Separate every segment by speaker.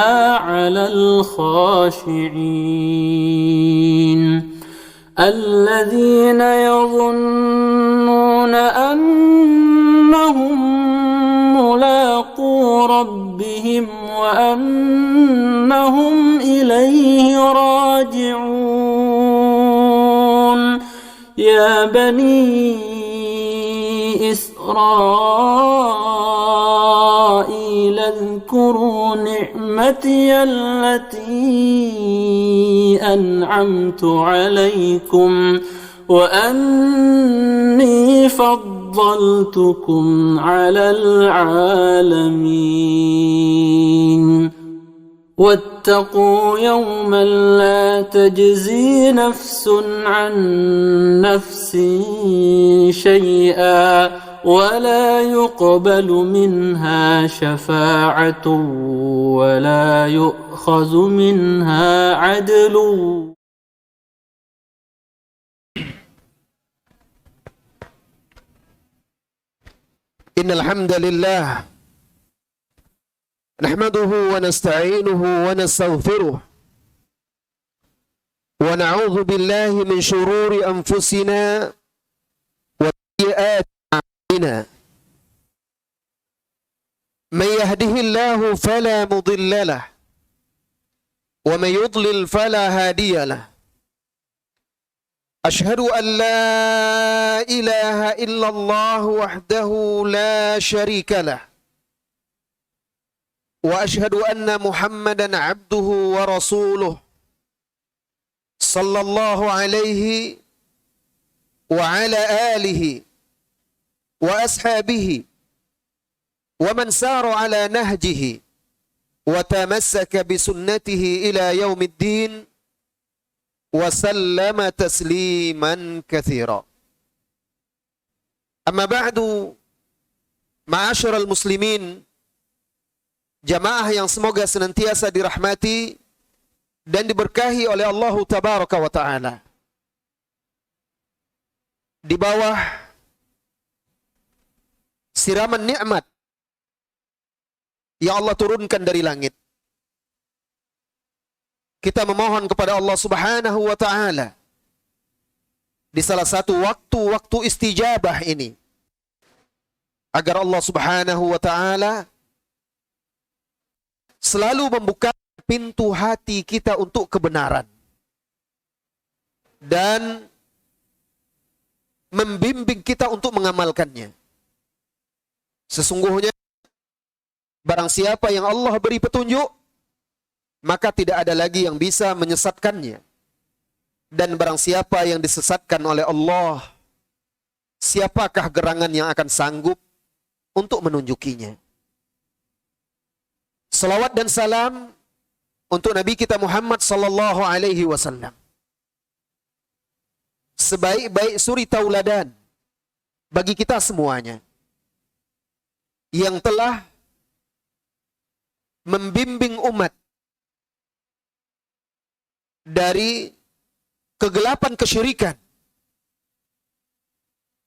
Speaker 1: على الخاشعين الذين يظنون أنهم ملاقو ربهم وأنهم إليه راجعون يا بني إسرائيل اذكروا نعمتي التي أنعمت عليكم وأني فضلتكم على العالمين واتقوا يوما لا تجزي نفس عن نفس شيئا ولا يقبل منها شفاعة ولا يؤخذ منها عدل.
Speaker 2: إن الحمد لله نحمده ونستعينه ونستغفره ونعوذ بالله من شرور أنفسنا وسيئات أعمالنا من يهده الله فلا مضل له ومن يضلل فلا هادي له أشهد أن لا إله إلا الله وحده لا شريك له وأشهد أن محمدا عبده ورسوله صلى الله عليه وعلى آله وأصحابه ومن سار على نهجه وتمسك بسنته إلى يوم الدين وسلم تسليما كثيرا. أما بعد معاشر المسlimin, jamaah yang semoga senantiasa dirahmati dan diberkahi oleh Allah Tabaraka wa Ta'ala. Di bawah siraman nikmat yang Allah turunkan dari langit, kita memohon kepada Allah Subhanahu wa Ta'ala di salah satu waktu-waktu istijabah ini, agar Allah Subhanahu wa Ta'ala selalu membuka pintu hati kita untuk kebenaran dan membimbing kita untuk mengamalkannya. Sesungguhnya barang siapa yang Allah beri petunjuk, maka tidak ada lagi yang bisa menyesatkannya. Dan barang siapa yang disesatkan oleh Allah, siapakah gerangan yang akan sanggup untuk menunjukinya? Salawat dan salam untuk Nabi kita Muhammad sallallahu alaihi wasallam, sebaik-baik suri tauladan bagi kita semuanya, yang telah membimbing umat dari kegelapan kesyirikan,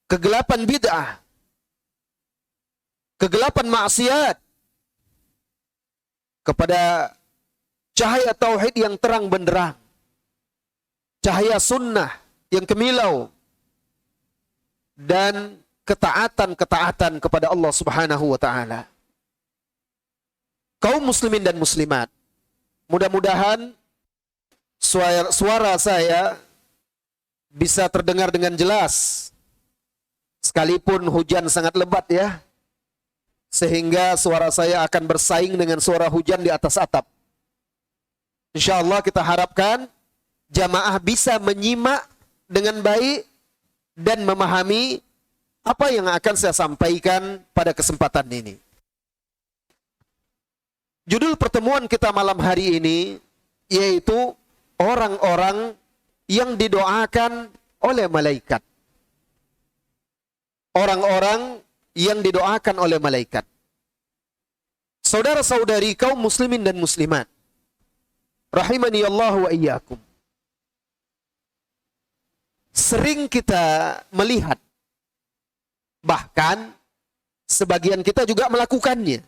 Speaker 2: kegelapan bid'ah, kegelapan maksiat, kepada cahaya tauhid yang terang benderang, cahaya sunnah yang kemilau, dan ketaatan-ketaatan kepada Allah Subhanahu wa Ta'ala. Kaum muslimin dan muslimat, mudah-mudahan suara saya bisa terdengar dengan jelas, sekalipun hujan sangat lebat ya, sehingga suara saya akan bersaing dengan suara hujan di atas atap. InsyaAllah kita harapkan jamaah bisa menyimak dengan baik dan memahami apa yang akan saya sampaikan pada kesempatan ini. Judul pertemuan kita malam hari ini yaitu orang-orang yang didoakan oleh malaikat. Orang-orang yang didoakan oleh malaikat. Saudara-saudari kaum muslimin dan muslimat, rahimani Allah wa iyyakum. Sering kita melihat, bahkan sebagian kita juga melakukannya,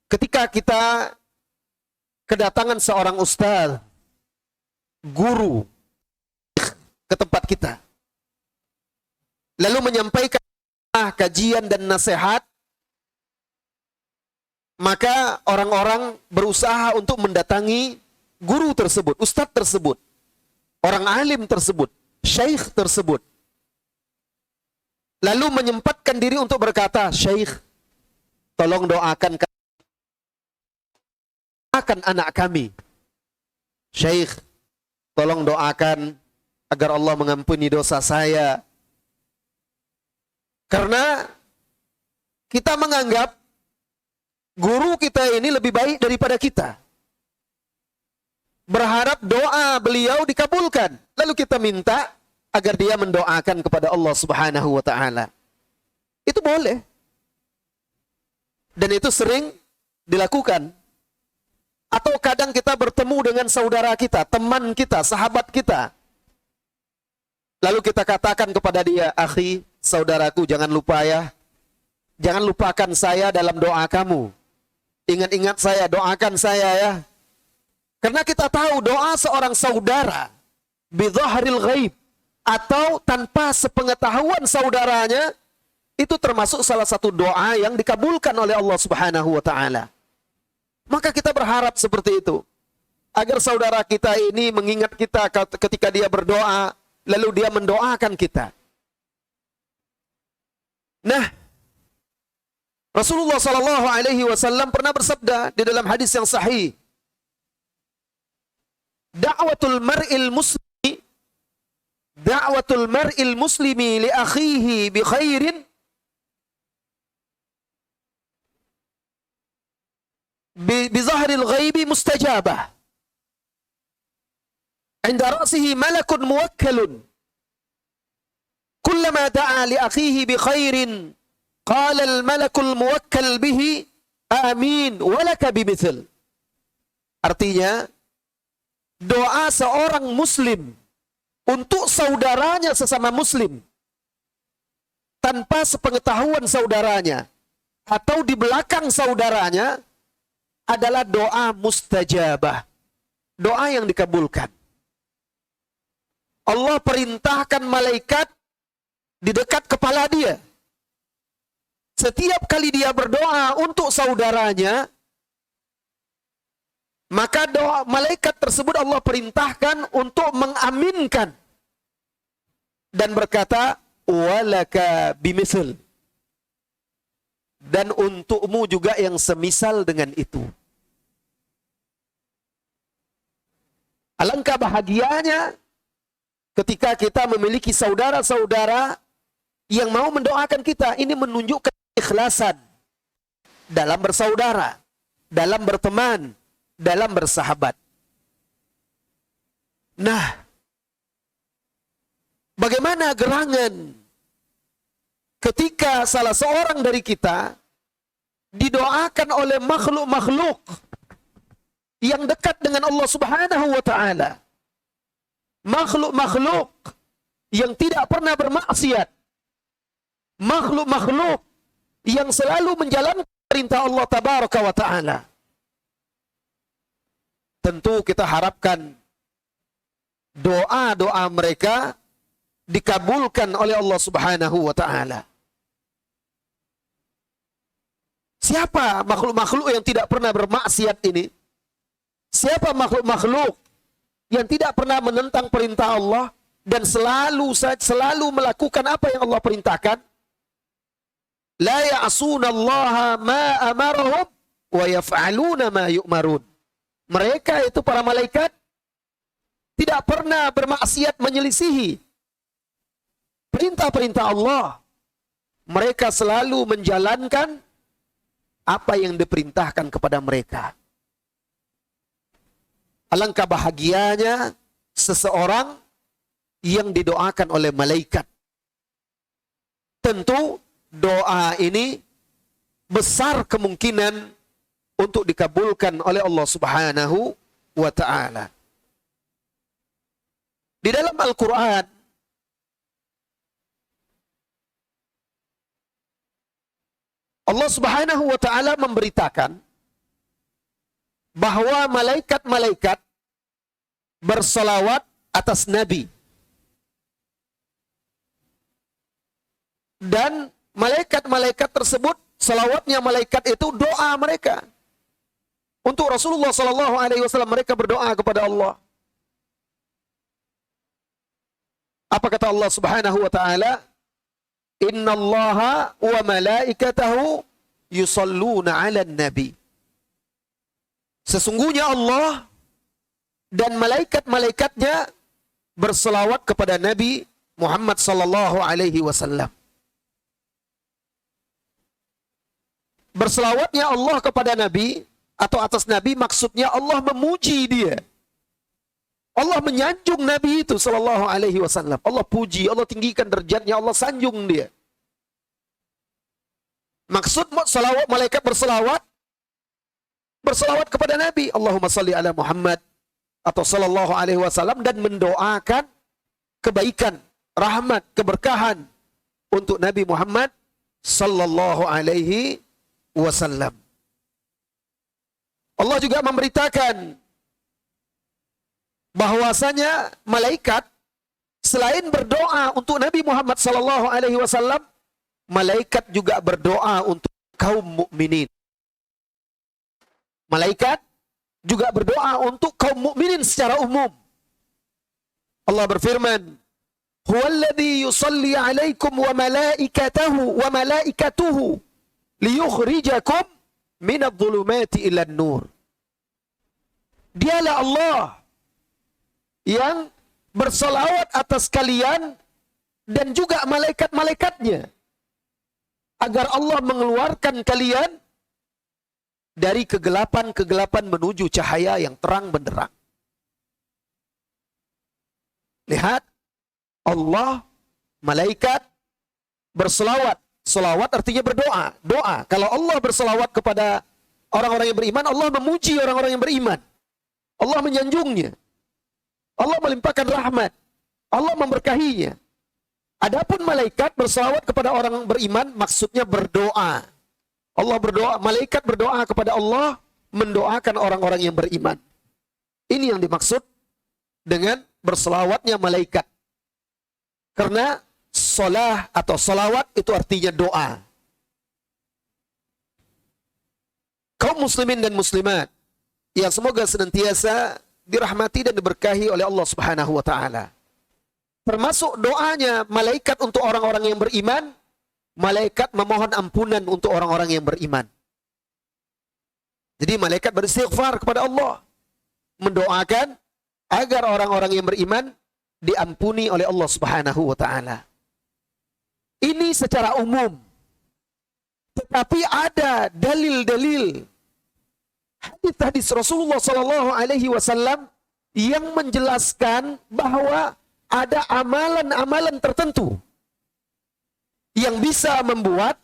Speaker 2: ketika kita kedatangan seorang ustaz, guru ke tempat kita, lalu menyampaikan kajian dan nasihat, maka orang-orang berusaha untuk mendatangi guru tersebut, ustaz tersebut, orang alim tersebut, syekh tersebut. Lalu menyempatkan diri untuk berkata, "Syekh, tolong doakan anak kami. Syekh, tolong doakan agar Allah mengampuni dosa saya." Karena kita menganggap guru kita ini lebih baik daripada kita. Berharap doa beliau dikabulkan. Lalu kita minta agar dia mendoakan kepada Allah Subhanahu wa ta'ala. Itu boleh. Dan itu sering dilakukan. Atau kadang kita bertemu dengan saudara kita, teman kita, sahabat kita. Lalu kita katakan kepada dia, "Akhi, saudaraku, jangan lupa ya. Jangan lupakan saya dalam doa kamu. Ingat-ingat saya, doakan saya ya." Karena kita tahu doa seorang saudara bidhahril ghaib, atau tanpa sepengetahuan saudaranya, itu termasuk salah satu doa yang dikabulkan oleh Allah Subhanahu wa ta'ala. Maka kita berharap seperti itu, agar saudara kita ini mengingat kita ketika dia berdoa, lalu dia mendoakan kita. Nah, Rasulullah sallallahu alaihi wasallam pernah bersabda di dalam hadis yang sahih, "Da'watul mar'il muslimi li akhihi bi khairin bi zahril ghaibi mustajabah. 'Inda ra'sihi malakun muwakkalun. Kullama da'a li akhihi bi khairin qala al malakul muwakkal bihi amin wa laka bimithil." Artinya, doa seorang muslim untuk saudaranya sesama muslim tanpa sepengetahuan saudaranya atau di belakang saudaranya adalah doa mustajabah, doa yang dikabulkan. Allah perintahkan malaikat di dekat kepala dia. Setiap kali dia berdoa untuk saudaranya, maka doa malaikat tersebut Allah perintahkan untuk mengaminkan dan berkata, "Walaka bimisl." Dan untukmu juga yang semisal dengan itu. Alangkah bahagianya ketika kita memiliki saudara-saudara yang mau mendoakan kita. Ini menunjukkan ikhlasan dalam bersaudara, dalam berteman, dalam bersahabat. Nah, bagaimana gerangan ketika salah seorang dari kita didoakan oleh makhluk-makhluk yang dekat dengan Allah Subhanahu wa ta'ala. Makhluk-makhluk yang tidak pernah bermaksiat. Makhluk-makhluk yang selalu menjalankan perintah Allah Tabaraka wa ta'ala. Tentu kita harapkan doa-doa mereka dikabulkan oleh Allah Subhanahu wa ta'ala. Siapa makhluk-makhluk yang tidak pernah bermaksiat ini? Siapa makhluk-makhluk yang tidak pernah menentang perintah Allah dan selalu melakukan apa yang Allah perintahkan? La ya'sunallaha ma amarahum wa yaf'aluna ma yu'marun. Mereka itu para malaikat tidak pernah bermaksiat menyelisihi perintah-perintah Allah. Mereka selalu menjalankan apa yang diperintahkan kepada mereka. Alangkah bahagianya seseorang yang didoakan oleh malaikat. Tentu doa ini besar kemungkinan untuk dikabulkan oleh Allah Subhanahu wa ta'ala. Di dalam Al-Quran Allah Subhanahu wa ta'ala memberitakan bahwa malaikat-malaikat bersolawat atas Nabi. Dan malaikat-malaikat tersebut, salawatnya malaikat itu doa mereka. Untuk Rasulullah SAW mereka berdoa kepada Allah. Apa kata Allah Subhanahu wa taala? Innallaha wa malaikatahu yusalluna 'alan nabi. Sesungguhnya Allah dan malaikat-malaikatnya berselawat kepada Nabi Muhammad sallallahu alaihi wasallam. Berselawatnya Allah kepada Nabi atau atas Nabi maksudnya Allah memuji dia. Allah menyanjung Nabi itu sallallahu alaihi wasallam. Allah puji, Allah tinggikan derajatnya, Allah sanjung dia. Maksud salawat, malaikat berselawat kepada Nabi, Allahumma salli ala Muhammad atau sallallahu alaihi wasallam, dan mendoakan kebaikan, rahmat, keberkahan untuk Nabi Muhammad sallallahu alaihi wasallam. Allah juga memberitakan bahwasanya malaikat selain berdoa untuk Nabi Muhammad sallallahu alaihi wasallam, malaikat juga berdoa untuk kaum mukminin. Malaikat juga berdoa untuk kaum mukminin secara umum. Allah berfirman, "Huwallazi yusalli 'alaikum wa malaikatuhu liyukhrijakum minadh-dhulumati ilan nur." Dialah Allah yang bersalawat atas kalian dan juga malaikat-malaikatnya agar Allah mengeluarkan kalian dari kegelapan-kegelapan menuju cahaya yang terang benderang. Lihat, Allah, malaikat berselawat. Selawat artinya berdoa. Doa. Kalau Allah berselawat kepada orang-orang yang beriman, Allah memuji orang-orang yang beriman. Allah menyanjungnya. Allah melimpahkan rahmat. Allah memberkahinya. Adapun malaikat berselawat kepada orang beriman, maksudnya berdoa. Allah berdoa, malaikat berdoa kepada Allah, mendoakan orang-orang yang beriman. Ini yang dimaksud dengan berselawatnya malaikat. Karena salah atau salawat itu artinya doa. Kaum muslimin dan muslimat yang semoga senantiasa dirahmati dan diberkahi oleh Allah Subhanahu wa taala. Termasuk doanya malaikat untuk orang-orang yang beriman, malaikat memohon ampunan untuk orang-orang yang beriman. Jadi malaikat beristighfar kepada Allah, mendoakan agar orang-orang yang beriman diampuni oleh Allah Subhanahu wa taala. Ini secara umum. Tetapi ada dalil-dalil hadis-hadis Rasulullah sallallahu alaihi wasallam yang menjelaskan bahwa ada amalan-amalan tertentu yang bisa membuat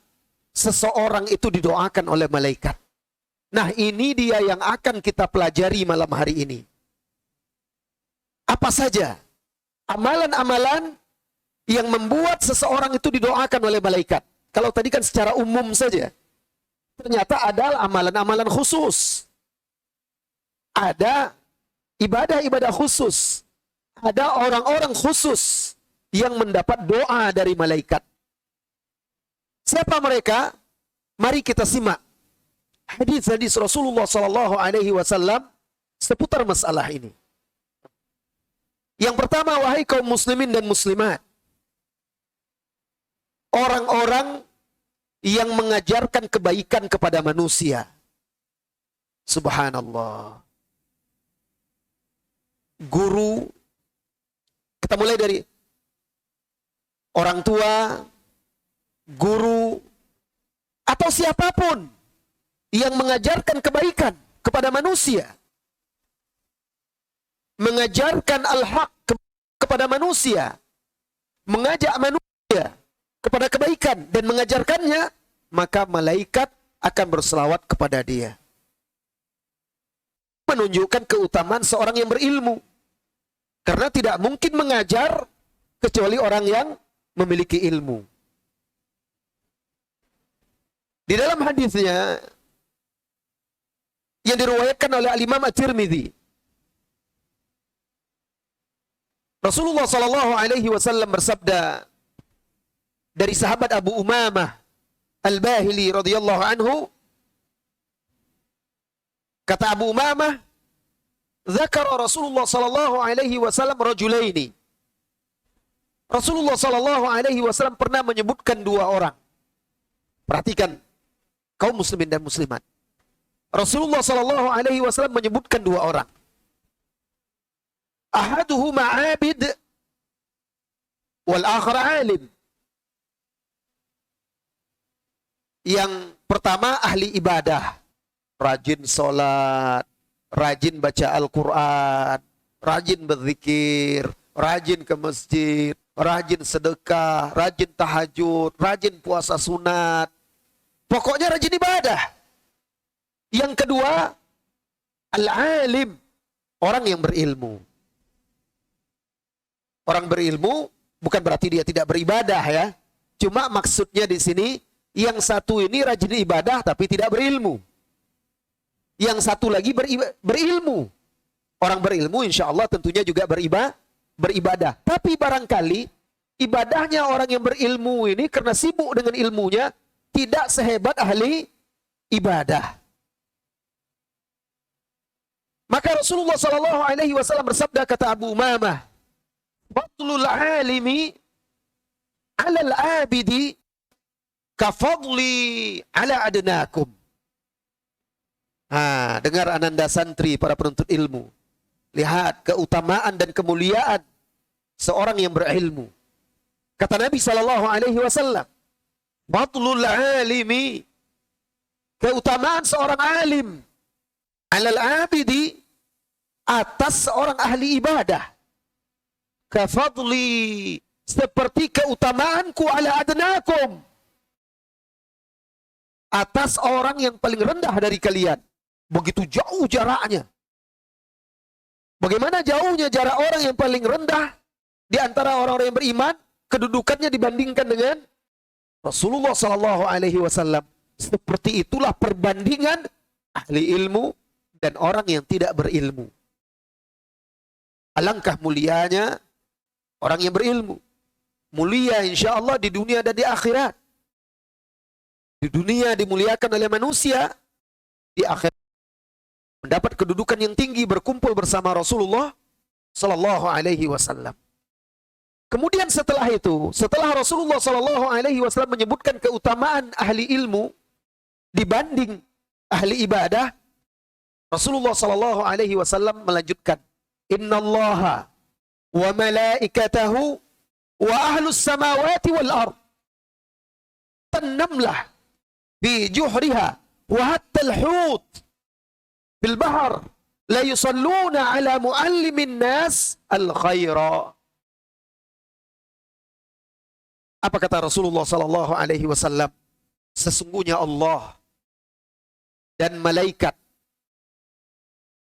Speaker 2: seseorang itu didoakan oleh malaikat. Nah, ini dia yang akan kita pelajari malam hari ini. Apa saja amalan-amalan yang membuat seseorang itu didoakan oleh malaikat? Kalau tadi kan secara umum saja. Ternyata ada amalan-amalan khusus. Ada ibadah-ibadah khusus. Ada orang-orang khusus yang mendapat doa dari malaikat. Siapa mereka? Mari kita simak hadis-hadis Rasulullah sallallahu alaihi wasallam seputar masalah ini. Yang pertama, wahai kaum muslimin dan muslimat, orang-orang yang mengajarkan kebaikan kepada manusia. Subhanallah. Guru, kita mulai dari orang tua, guru, atau siapapun yang mengajarkan kebaikan kepada manusia, mengajarkan al-haq kepada manusia, mengajak manusia kepada kebaikan dan mengajarkannya, maka malaikat akan berselawat kepada dia. Menunjukkan keutamaan seorang yang berilmu. Karena tidak mungkin mengajar kecuali orang yang memiliki ilmu. Di dalam hadisnya yang diriwayatkan oleh Al-Imam At-Tirmidzi. Rasulullah sallallahu alaihi wasallam bersabda dari sahabat Abu Umamah Al-Bahili radhiyallahu anhu, kata Abu Umamah, "Dzakara Rasulullah sallallahu alaihi wasallam rajulaini." Rasulullah sallallahu alaihi wasallam pernah menyebutkan dua orang. Perhatikan kaum muslimin dan muslimat. Rasulullah sallallahu alaihi wasallam menyebutkan dua orang. Ahaduhuma 'abid wal akhar 'alim. Yang pertama ahli ibadah, rajin sholat, rajin baca Al-Quran, rajin berzikir, rajin ke masjid, rajin sedekah, rajin tahajud, rajin puasa sunat. Pokoknya rajin ibadah. Yang kedua, al-alim, orang yang berilmu. Orang berilmu bukan berarti dia tidak beribadah ya. Cuma maksudnya di sini, yang satu ini rajin ibadah tapi tidak berilmu. Yang satu lagi berilmu. Orang berilmu insya Allah tentunya juga beribadah. Tapi barangkali ibadahnya orang yang berilmu ini karena sibuk dengan ilmunya tidak sehebat ahli ibadah. Maka Rasulullah Shallallahu Alaihi Wasallam bersabda, kata Abu Umamah, "Fadlul alimi alal abidi kafadli ala adnakum." Dengar ananda santri para penuntut ilmu. Lihat keutamaan dan kemuliaan seorang yang berilmu. Kata Nabi Shallallahu Alaihi Wasallam, "Fadlul alimi," keutamaan seorang alim, alal abidi, atas seorang ahli ibadah, kafadli, seperti keutamaanku ala adnakum, atas orang yang paling rendah dari kalian. Begitu jauh jaraknya. Bagaimana jauhnya jarak orang yang paling rendah di antara orang-orang yang beriman, kedudukannya dibandingkan dengan Rasulullah Sallallahu Alaihi Wasallam. Seperti itulah perbandingan ahli ilmu dan orang yang tidak berilmu. Alangkah mulianya orang yang berilmu. Mulia insya Allah di dunia dan di akhirat. Di dunia dimuliakan oleh manusia, di akhirat mendapat kedudukan yang tinggi berkumpul bersama Rasulullah Sallallahu Alaihi Wasallam. Kemudian setelah itu, setelah Rasulullah Sallallahu Alaihi Wasallam menyebutkan keutamaan ahli ilmu dibanding ahli ibadah, Rasulullah Sallallahu Alaihi Wasallam melanjutkan, "Innallaha wa malaikatahu wa ahlus samawati wal ard tanamlah bi juhriha wa hatta al-hut bil bahr la yusalluna ala muallimin nas al-khaira." Apa kata Rasulullah Sallallahu Alaihi Wasallam? Sesungguhnya Allah dan malaikat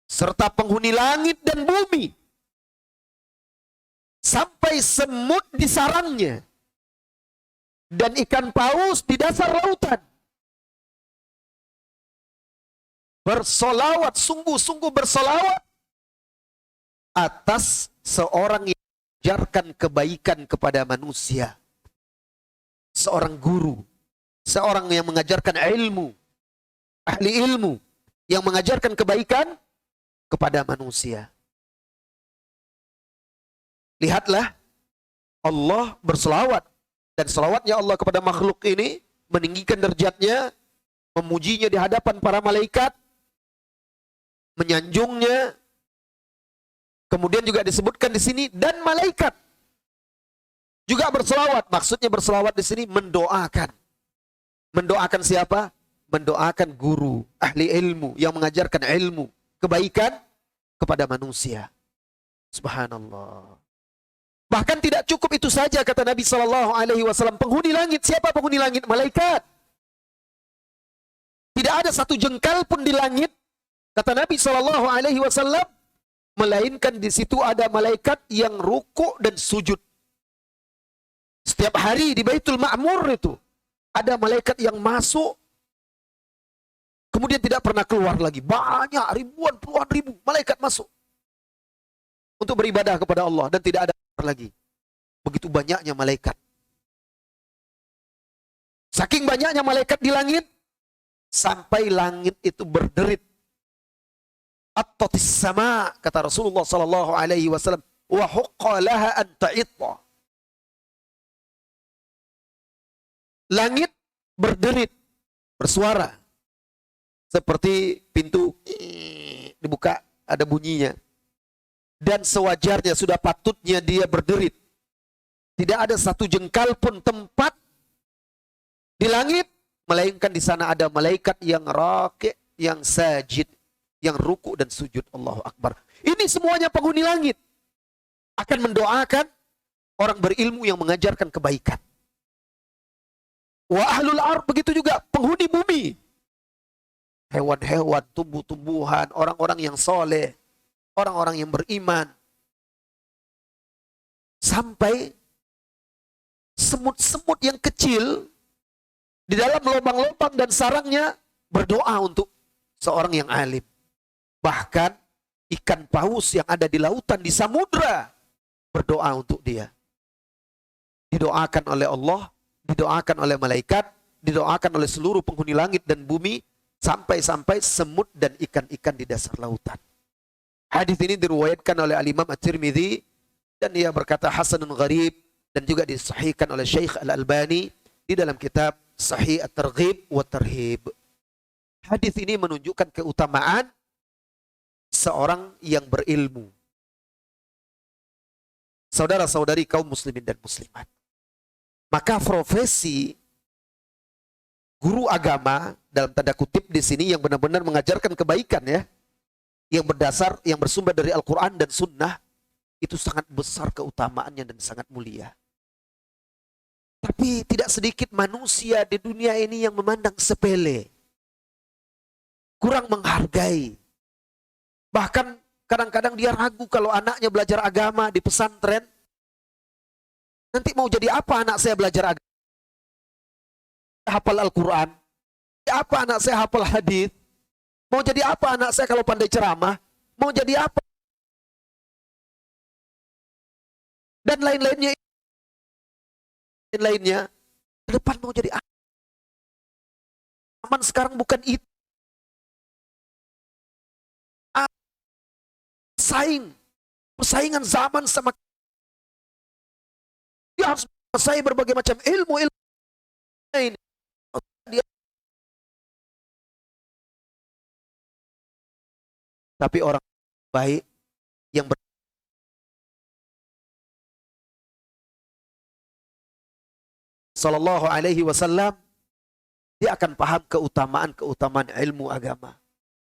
Speaker 2: serta penghuni langit dan bumi, sampai semut di sarangnya dan ikan paus di dasar lautan, bersolawat, sungguh-sungguh bersolawat atas seorang yang mengajarkan kebaikan kepada manusia. Seorang guru, seorang yang mengajarkan ilmu, ahli ilmu, yang mengajarkan kebaikan kepada manusia. Lihatlah, Allah berselawat, dan selawatnya Allah kepada makhluk ini meninggikan derajatnya, memujinya di hadapan para malaikat, menyanjungnya. Kemudian juga disebutkan di sini, dan malaikat juga berselawat. Maksudnya berselawat di sini mendoakan. Mendoakan siapa? Mendoakan guru, ahli ilmu yang mengajarkan ilmu, kebaikan kepada manusia. Subhanallah. Bahkan tidak cukup itu saja, kata Nabi Sallallahu Alaihi Wasallam. Penghuni langit, siapa penghuni langit? Malaikat. Tidak ada satu jengkal pun di langit, kata Nabi Sallallahu Alaihi Wasallam, melainkan di situ ada malaikat yang rukuk dan sujud. Setiap hari di Baitul Ma'mur itu ada malaikat yang masuk Kemudian tidak pernah keluar lagi. Banyak, ribuan, puluhan ribu malaikat masuk untuk beribadah kepada Allah dan tidak ada keluar lagi. Begitu banyaknya malaikat. Saking banyaknya malaikat di langit, sampai langit itu berderit. At-tatis sama, kata Rasulullah sallallahu alaihi wasallam, wa huqqa laha an ta'idda. Langit berderit, bersuara. Seperti pintu dibuka, ada bunyinya. Dan sewajarnya, sudah patutnya dia berderit. Tidak ada satu jengkal pun tempat di langit, melainkan di sana ada malaikat yang raki', yang sajid, yang ruku dan sujud. Allahu Akbar. Ini semuanya penghuni langit akan mendoakan orang berilmu yang mengajarkan kebaikan. Wa ahlul ard, begitu juga penghuni bumi. Hewan-hewan, tumbuh-tumbuhan, orang-orang yang soleh, orang-orang yang beriman. Sampai semut-semut yang kecil di dalam lubang-lubang dan sarangnya berdoa untuk seorang yang alim. Bahkan ikan paus yang ada di lautan, di samudra, berdoa untuk dia. Didoakan oleh Allah, didoakan oleh malaikat, didoakan oleh seluruh penghuni langit dan bumi, sampai-sampai semut dan ikan-ikan di dasar lautan. Hadis ini diriwayatkan oleh Al-Imam At-Tirmidzi dan ia berkata hasanun gharib, dan juga disahihkan oleh Syekh Al-Albani di dalam kitab Sahih At-Targhib wa Tarhib. Hadis ini menunjukkan keutamaan seorang yang berilmu. Saudara-saudari kaum muslimin dan muslimat. Maka profesi guru agama dalam tanda kutip di sini yang benar-benar mengajarkan kebaikan ya, yang bersumber dari Al-Quran dan Sunnah, itu sangat besar keutamaannya dan sangat mulia. Tapi tidak sedikit manusia di dunia ini yang memandang sepele, kurang menghargai. Bahkan kadang-kadang dia ragu kalau anaknya belajar agama di pesantren. Nanti mau jadi apa anak saya belajar agama? Hafal Al-Quran. Apa anak saya hafal hadis? Mau jadi apa anak saya kalau pandai ceramah? Mau jadi apa? Dan lain-lainnya. Ke depan mau jadi apa? Zaman sekarang bukan itu. Persaingan zaman sama. Dia harus menguasai berbagai macam ilmu ini. Tapi orang baik yang Sallallahu alaihi wasallam, dia akan paham keutamaan ilmu agama.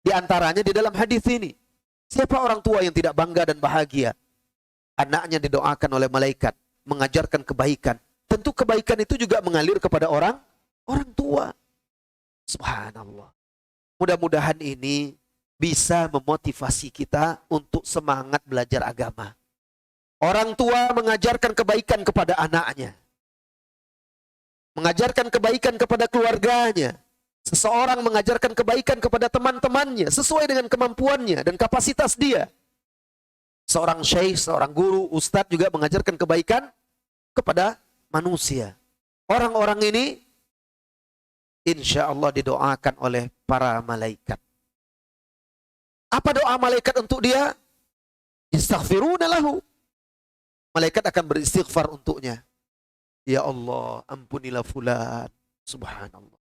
Speaker 2: Di antaranya di dalam hadis ini, siapa orang tua yang tidak bangga dan bahagia? Anaknya didoakan oleh malaikat, mengajarkan kebaikan. Tentu kebaikan itu juga mengalir kepada orang tua. Subhanallah. Mudah-mudahan ini bisa memotivasi kita untuk semangat belajar agama. Orang tua mengajarkan kebaikan kepada anaknya, mengajarkan kebaikan kepada keluarganya. Seseorang mengajarkan kebaikan kepada teman-temannya sesuai dengan kemampuannya dan kapasitas dia. Seorang syekh, seorang guru, ustadz juga mengajarkan kebaikan kepada manusia. Orang-orang ini insya Allah didoakan oleh para malaikat. Apa doa malaikat untuk dia? Istaghfiruna lahu. Malaikat akan beristighfar untuknya. Ya Allah, ampunilah fulan. Subhanallah.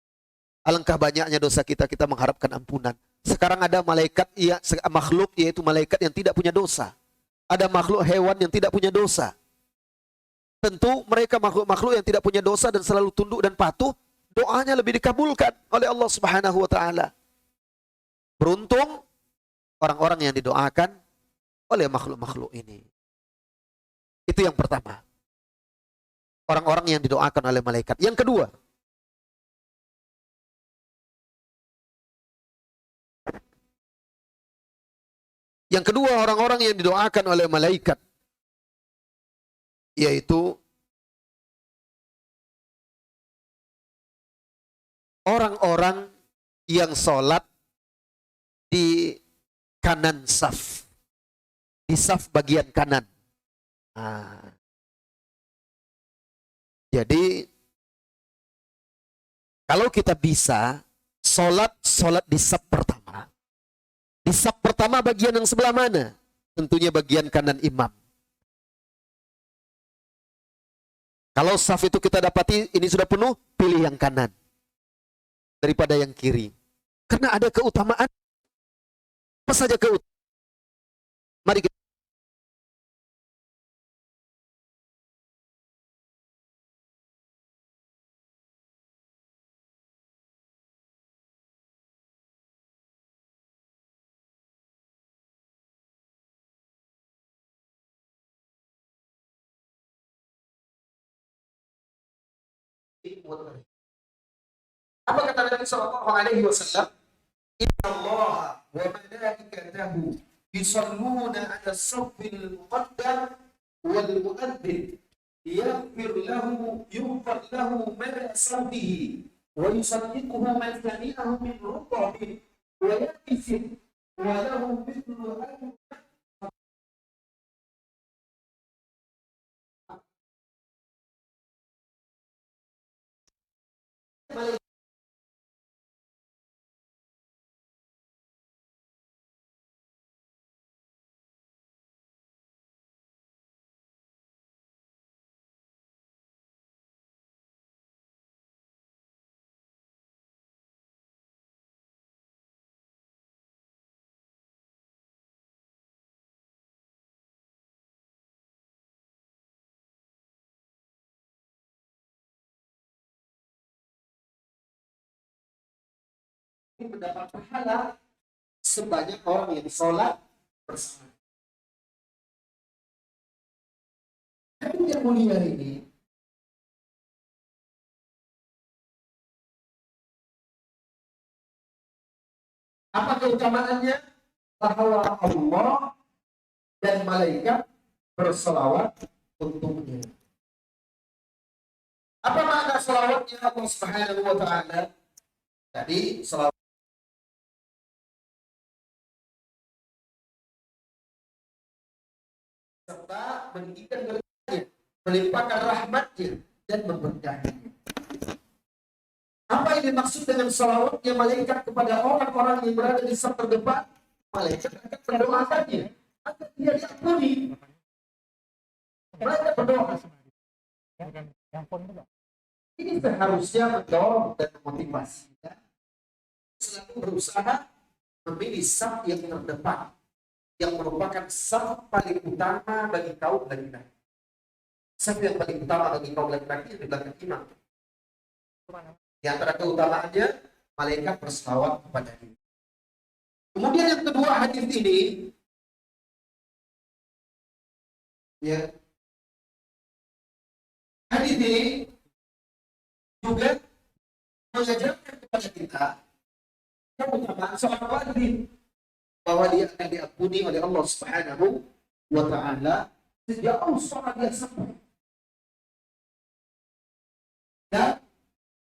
Speaker 2: Alangkah banyaknya dosa kita mengharapkan ampunan. Sekarang ada malaikat, makhluk, yaitu malaikat yang tidak punya dosa. Ada makhluk hewan yang tidak punya dosa. Tentu mereka makhluk-makhluk yang tidak punya dosa dan selalu tunduk dan patuh, doanya lebih dikabulkan oleh Allah Subhanahu wa taala. Beruntung orang-orang yang didoakan oleh makhluk-makhluk ini. Itu yang pertama. Orang-orang yang didoakan oleh malaikat. Yang kedua, orang-orang yang didoakan oleh malaikat, yaitu orang-orang yang sholat di kanan saf, di saf bagian kanan. Nah, jadi kalau kita bisa sholat di saf pertama. Di saf pertama bagian yang sebelah mana? Tentunya bagian kanan imam. Kalau saf itu kita dapati ini sudah penuh, pilih yang kanan daripada yang kiri. Karena ada keutamaan. Apa saja keutamaan? Mari kita apa kata Nabi Sallallahu Alaihi Wasallam? Inna Allah wa malaikatahu yusalluna ala saffil muqaddam wal muadzin yughfar lahu ma sawbihi wa yusaddiquhu man sami'ahu min ruqabi wa yakfir wa lahu mithlu mendapat pahala sebanyak orang yang sholat bersama. Tapi yang mulia ini apa keutamaannya? Bahwa Allah dan malaikat berselawat untuknya. Apa makna selawatnya Allah Subhanahu wa Ta'ala? Tadi selawat serta meninggikan derajatnya, melimpahkan rahmatnya dan memberkahinya. Apa yang dimaksud dengan salawatnya malaikat kepada orang-orang yang berada di saf terdepan? Malaikat akan mendoakannya agar dia diampuni. Mereka berdoa. Ini seharusnya mendorong dan memotivasi selalu berusaha memilih saf yang terdepan, yang merupakan saf paling utama bagi kaum laki-laki. Saf yang paling utama bagi kaum laki-laki di belakang imam. Di antara keutamaannya, malaikat berselawat kepada dia. Kemudian yang kedua, hadis ini, ya, hadis ini juga mengajarkan kepada kita keutamaan seorang wajib, bahwa dia akan diampuni oleh Allah Subhanahu wa Ta'ala sejak usaha dia sampai. Dan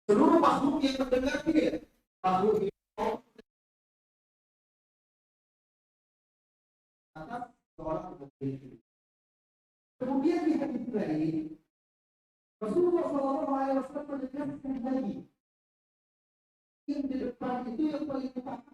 Speaker 2: seluruh makhluk yang mendengar dia, makhluk itu atas seorang mukmin. Kemudian di hadis lain, Rasulullah SAW menegaskan lagi, yang di depan itu yang paling utama.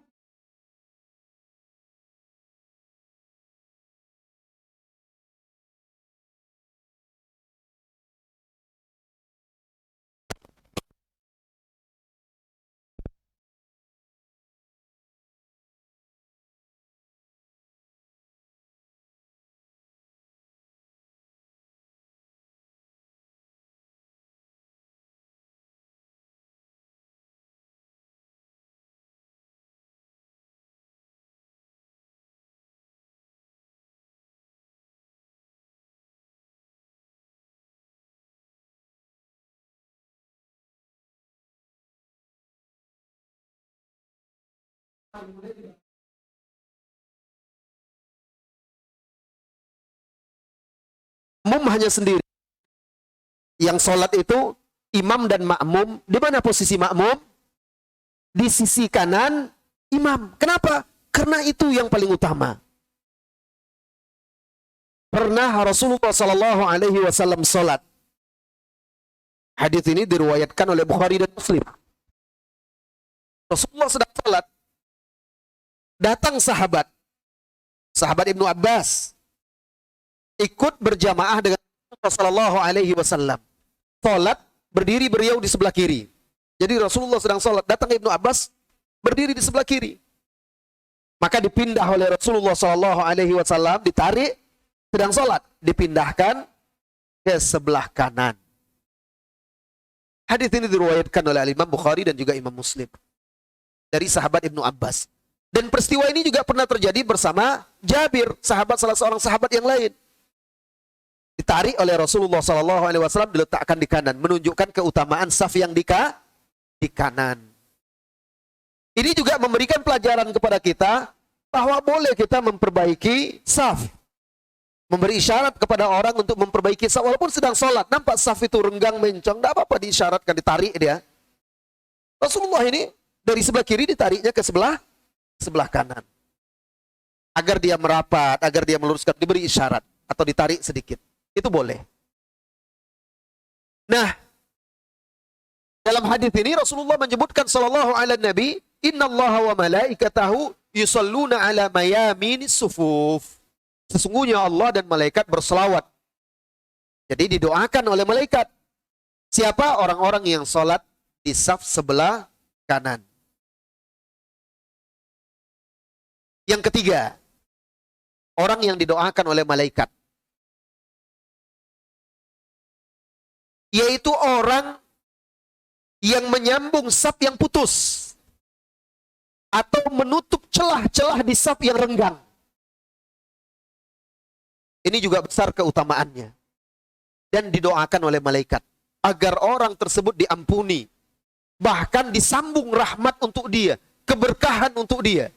Speaker 2: Makmum hanya sendiri. Yang sholat itu imam dan makmum. Di mana posisi makmum? di sisi kanan imam. Kenapa? Karena itu yang paling utama. Pernah Rasulullah Sallallahu Alaihi Wasallam salat. Hadis ini diriwayatkan oleh Bukhari dan Muslim. Rasulullah sedang salat, datang sahabat Ibnu Abbas, ikut berjamaah dengan Rasulullah Sallallahu Alaihi Wasallam. Salat, berdiri beliau di sebelah kiri. Jadi Rasulullah sedang salat, datang Ibnu Abbas, berdiri di sebelah kiri. Maka dipindah oleh Rasulullah Sallallahu Alaihi Wasallam, ditarik, sedang salat, dipindahkan ke sebelah kanan. Hadis ini diriwayatkan oleh Imam Bukhari dan juga Imam Muslim dari sahabat Ibnu Abbas. Dan peristiwa ini juga pernah terjadi bersama Jabir, salah seorang sahabat yang lain. Ditarik oleh Rasulullah Sallallahu Alaihi Wasallam, diletakkan di kanan, menunjukkan keutamaan saf yang di kanan. Ini juga memberikan pelajaran kepada kita bahwa boleh kita memperbaiki saf. Memberi isyarat kepada orang untuk memperbaiki saf. Walaupun sedang sholat, nampak saf itu renggang mencong, tidak apa-apa diisyaratkan, ditarik dia. Rasulullah ini dari sebelah kiri ditariknya ke sebelah kanan. Agar dia merapat, agar dia meluruskan, diberi isyarat atau ditarik sedikit. Itu boleh. Nah, dalam hadis ini Rasulullah menyebutkan sallallahu ala nabi, innallaha wa malaikatahu yusalluna ala mayaminis sufuf. Sesungguhnya Allah dan malaikat berselawat. Jadi didoakan oleh malaikat. Siapa? Orang-orang yang sholat di saf sebelah kanan. Yang ketiga, orang yang didoakan oleh malaikat, yaitu orang yang menyambung saf yang putus atau menutup celah-celah di saf yang renggang. Ini juga besar keutamaannya. Dan didoakan oleh malaikat agar orang tersebut diampuni, bahkan disambung rahmat untuk dia, keberkahan untuk dia.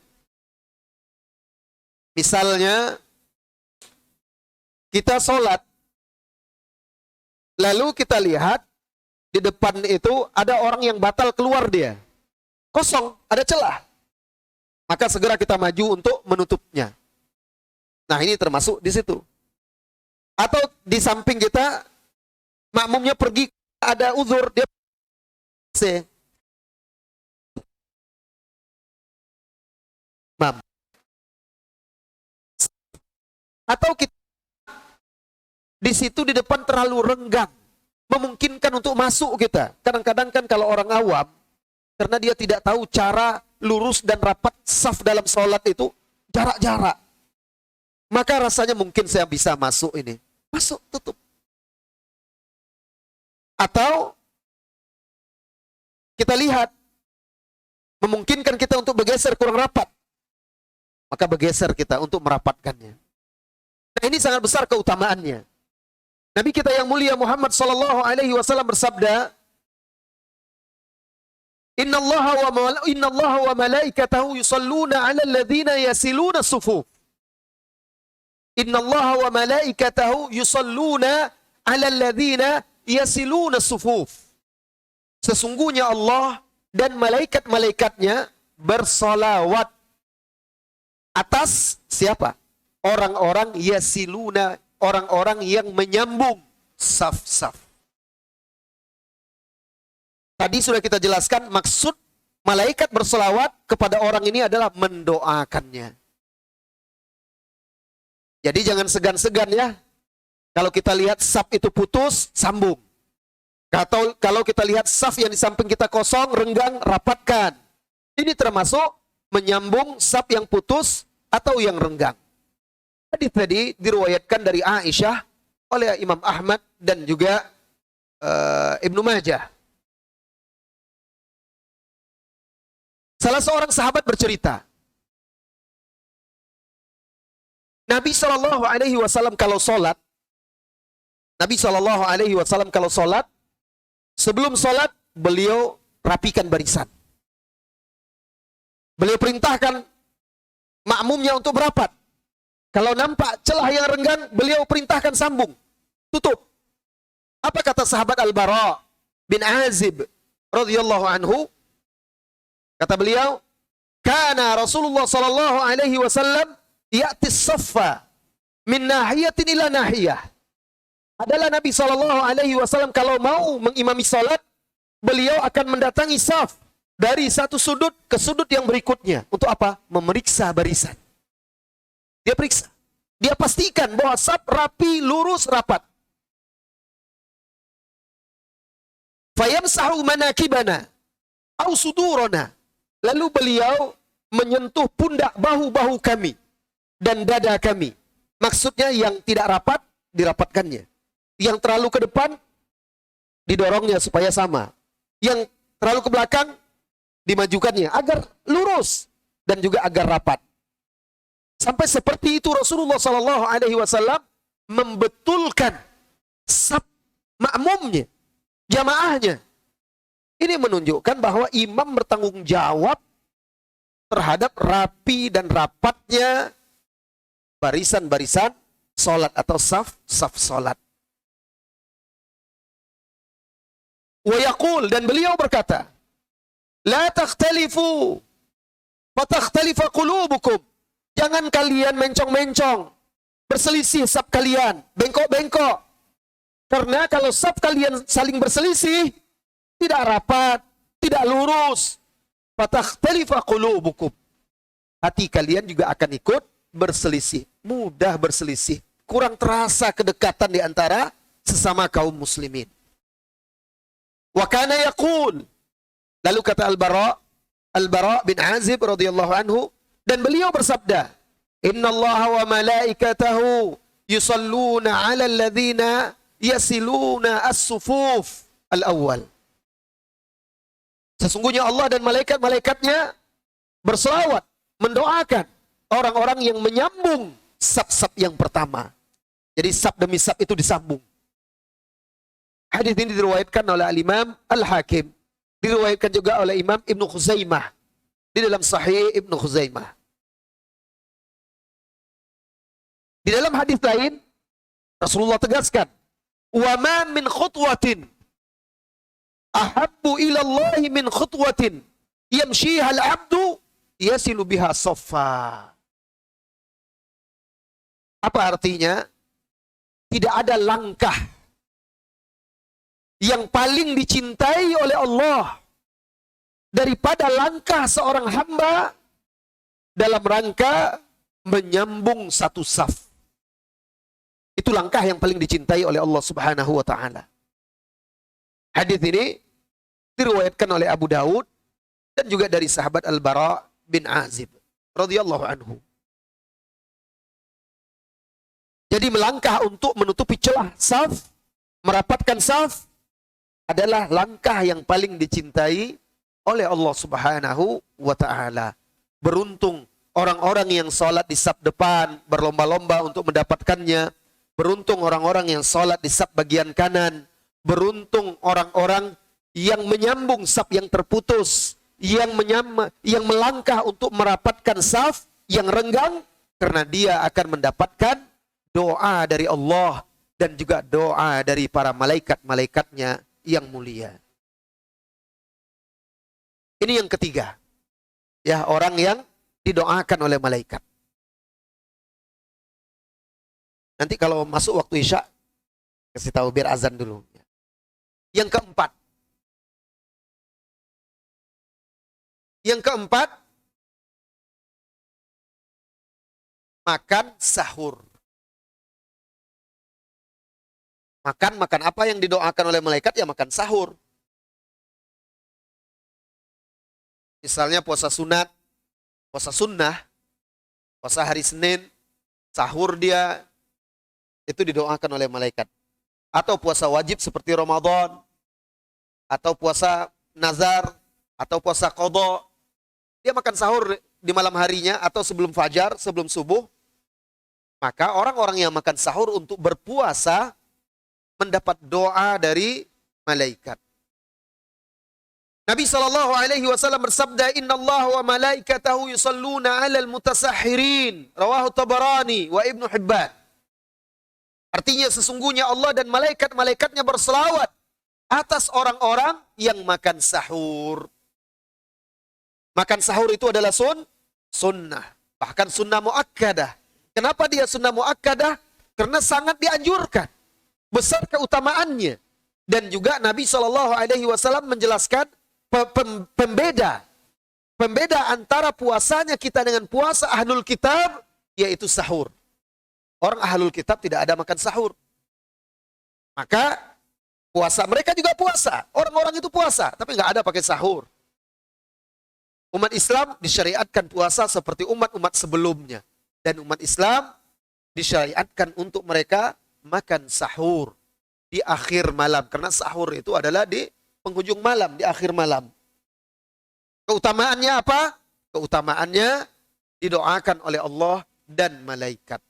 Speaker 2: Misalnya kita sholat, lalu kita lihat di depan itu ada orang yang batal keluar dia, kosong, ada celah, maka segera kita maju untuk menutupnya. Nah, ini termasuk di situ. Atau di samping kita makmumnya pergi, ada uzur, dia atau kita di situ di depan terlalu renggang, memungkinkan untuk masuk kita. Kadang-kadang kan kalau orang awam, karena dia tidak tahu cara lurus dan rapat saf dalam sholat itu, jarak-jarak. Maka rasanya mungkin saya bisa masuk ini. Masuk, tutup. Atau kita lihat, memungkinkan kita untuk bergeser kurang rapat. Maka bergeser kita untuk merapatkannya. Nah, ini sangat besar keutamaannya. Nabi kita yang mulia Muhammad sallallahu alaihi wasallam bersabda, Inna Allah wa malaikatahu yusalluna 'alal ladzina yasiluna sufuf. Inna Allah wa malaikatahu yusalluna 'alal ladzina yasiluna sufuf. Sesungguhnya Allah dan malaikat-malaikatnya bersolawat atas siapa? Orang-orang yasiluna, orang-orang yang menyambung saf-saf. Tadi sudah kita jelaskan maksud malaikat bersolawat kepada orang ini adalah mendoakannya. Jadi jangan segan-segan ya. Kalau kita lihat saf itu putus, sambung. Atau kalau kita lihat saf yang di samping kita kosong, renggang, rapatkan. Ini termasuk menyambung saf yang putus atau yang renggang. Hadis tadi diriwayatkan dari Aisyah oleh Imam Ahmad dan juga Ibnu Majah. Salah seorang sahabat bercerita, Nabi Shallallahu Alaihi Wasallam kalau sholat, sebelum sholat beliau rapikan barisan. Beliau perintahkan makmumnya untuk berapat. Kalau nampak celah yang renggang, beliau perintahkan sambung, tutup. Apa kata sahabat Al-Bara bin Azib radhiyallahu anhu? Kata beliau, kana Rasulullah sallallahu alaihi wasallam ya'ti as-saffa min nahiyatin ila nahiyah. Adalah Nabi sallallahu alaihi wasallam kalau mau mengimami salat, beliau akan mendatangi saf dari satu sudut ke sudut yang berikutnya. Untuk apa? Memeriksa barisan. Dia periksa. Dia pastikan bahwa saf rapi, lurus, rapat. Fayamsahu manakibana au sudurana. Lalu beliau menyentuh pundak bahu-bahu kami dan dada kami. Maksudnya yang tidak rapat, dirapatkannya. Yang terlalu ke depan, didorongnya supaya sama. Yang terlalu ke belakang, dimajukannya agar lurus dan juga agar rapat. Sampai seperti itu Rasulullah Sallallahu Alaihi Wasallam membetulkan saf makmumnya, jamaahnya. Ini menunjukkan bahwa imam bertanggung jawab terhadap rapi dan rapatnya barisan-barisan solat atau saf solat. Wa yaqul, dan beliau berkata, la takhtalifu fatakhtalifa qulubukum. Jangan kalian mencong-mencong, berselisih saf kalian, bengkok-bengkok. Karena kalau saf kalian saling berselisih, tidak rapat, tidak lurus, fatakhtalifa qulubukum. Hati kalian juga akan ikut berselisih, mudah berselisih, kurang terasa kedekatan di antara sesama kaum muslimin. Wa kana yaqul, lalu kata Al-Bara bin Azib radhiyallahu anhu, dan beliau bersabda, innallaha wa malaikatahu yusalluna 'alal ladzina yasiluna as-sufuf al-awwal. Sesungguhnya Allah dan malaikat-malaikatnya berselawat, mendoakan orang-orang yang menyambung saf-saf yang pertama. Jadi saf demi saf itu disambung. Hadis ini diriwayatkan oleh Al-Imam Al-Hakim. Diriwayatkan juga oleh Imam Ibnu Khuzaimah di dalam Sahih Ibnu Khuzaimah. Di dalam hadis lain, Rasulullah tegaskan, wa ma min khutwatin ahabbu ilallahi min khutwatin yamshiha al-abdu yasilu biha saffa. Apa artinya? Tidak ada langkah yang paling dicintai oleh Allah daripada langkah seorang hamba dalam rangka menyambung satu saf. Itu langkah yang paling dicintai oleh Allah Subhanahu wa ta'ala. Hadis ini diriwayatkan oleh Abu Daud dan juga dari sahabat Al-Bara bin Azib radhiyallahu anhu. Jadi melangkah untuk menutupi celah saf, merapatkan saf adalah langkah yang paling dicintai oleh Allah Subhanahu wa ta'ala. Beruntung orang-orang yang salat di saf depan berlomba-lomba untuk mendapatkannya. Beruntung orang-orang yang salat di saf bagian kanan. Beruntung orang-orang yang menyambung saf yang terputus, yang melangkah untuk merapatkan saf yang renggang, karena dia akan mendapatkan doa dari Allah dan juga doa dari para malaikat-malaikatnya yang mulia. Ini yang ketiga. Ya, orang yang didoakan oleh malaikat. Nanti kalau masuk waktu Isya, kasih tahu biar azan dulu. Yang keempat. Makan sahur. Makan apa yang didoakan oleh malaikat, ya makan sahur. Misalnya puasa sunat, puasa sunnah, puasa hari Senin, sahur dia, itu didoakan oleh malaikat. Atau puasa wajib seperti Ramadan, atau puasa nazar, atau puasa qadha, dia makan sahur di malam harinya atau sebelum fajar, sebelum subuh. Maka orang-orang yang makan sahur untuk berpuasa mendapat doa dari malaikat. Nabi SAW bersabda, innallaha wa malaikatahu yusalluna 'alal mutasahhirin, rawahu Tabarani wa Ibnu Hibban. Artinya sesungguhnya Allah dan malaikat-malaikatnya berselawat atas orang-orang yang makan sahur. Makan sahur itu adalah sunnah. Bahkan sunnah muakkadah. Kenapa dia sunnah muakkadah? Karena sangat dianjurkan. Besar keutamaannya. Dan juga Nabi SAW menjelaskan pembeda antara puasanya kita dengan puasa ahlul kitab, yaitu sahur. Orang ahlul kitab tidak ada makan sahur. Maka puasa mereka juga puasa. Orang-orang itu puasa, tapi nggak ada pakai sahur. Umat Islam disyariatkan puasa seperti umat-umat sebelumnya. Dan umat Islam disyariatkan untuk mereka makan sahur di akhir malam. Karena sahur itu adalah di penghujung malam, di akhir malam. Keutamaannya apa? Keutamaannya didoakan oleh Allah dan malaikat.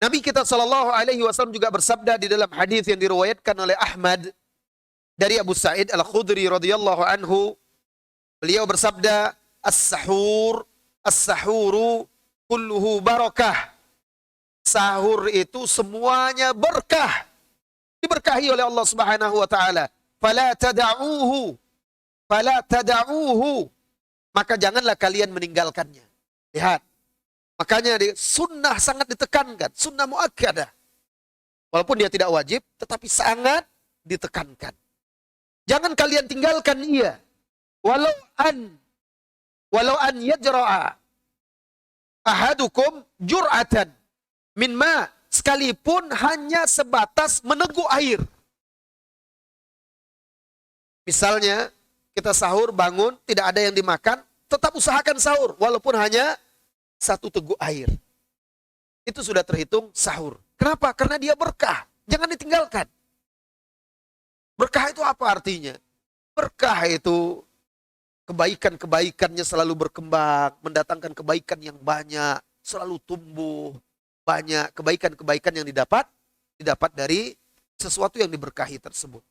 Speaker 2: Nabi kita SAW juga bersabda di dalam hadis yang diriwayatkan oleh Ahmad dari Abu Sa'id Al-Khudri radhiyallahu anhu. Beliau bersabda, as-sahuru kulluhu barakah. Sahur itu semuanya berkah. Diberkahi oleh Allah Subhanahu wa taala. Fala tada'uhu. Maka janganlah kalian meninggalkannya. Lihat. Makanya sunnah sangat ditekankan. Sunnah muakkadah. Walaupun dia tidak wajib, tetapi sangat ditekankan. Jangan kalian tinggalkan ia. Walau an yajra'a ahadukum jur'atan min ma, sekalipun hanya sebatas meneguk air. Misalnya kita sahur, bangun, tidak ada yang dimakan, tetap usahakan sahur walaupun hanya satu teguk air. Itu sudah terhitung sahur. Kenapa? Karena dia berkah. Jangan ditinggalkan. Berkah itu apa artinya? Berkah itu kebaikan-kebaikannya selalu berkembang, mendatangkan kebaikan yang banyak, selalu tumbuh, banyak kebaikan-kebaikan yang didapat dari sesuatu yang diberkahi tersebut.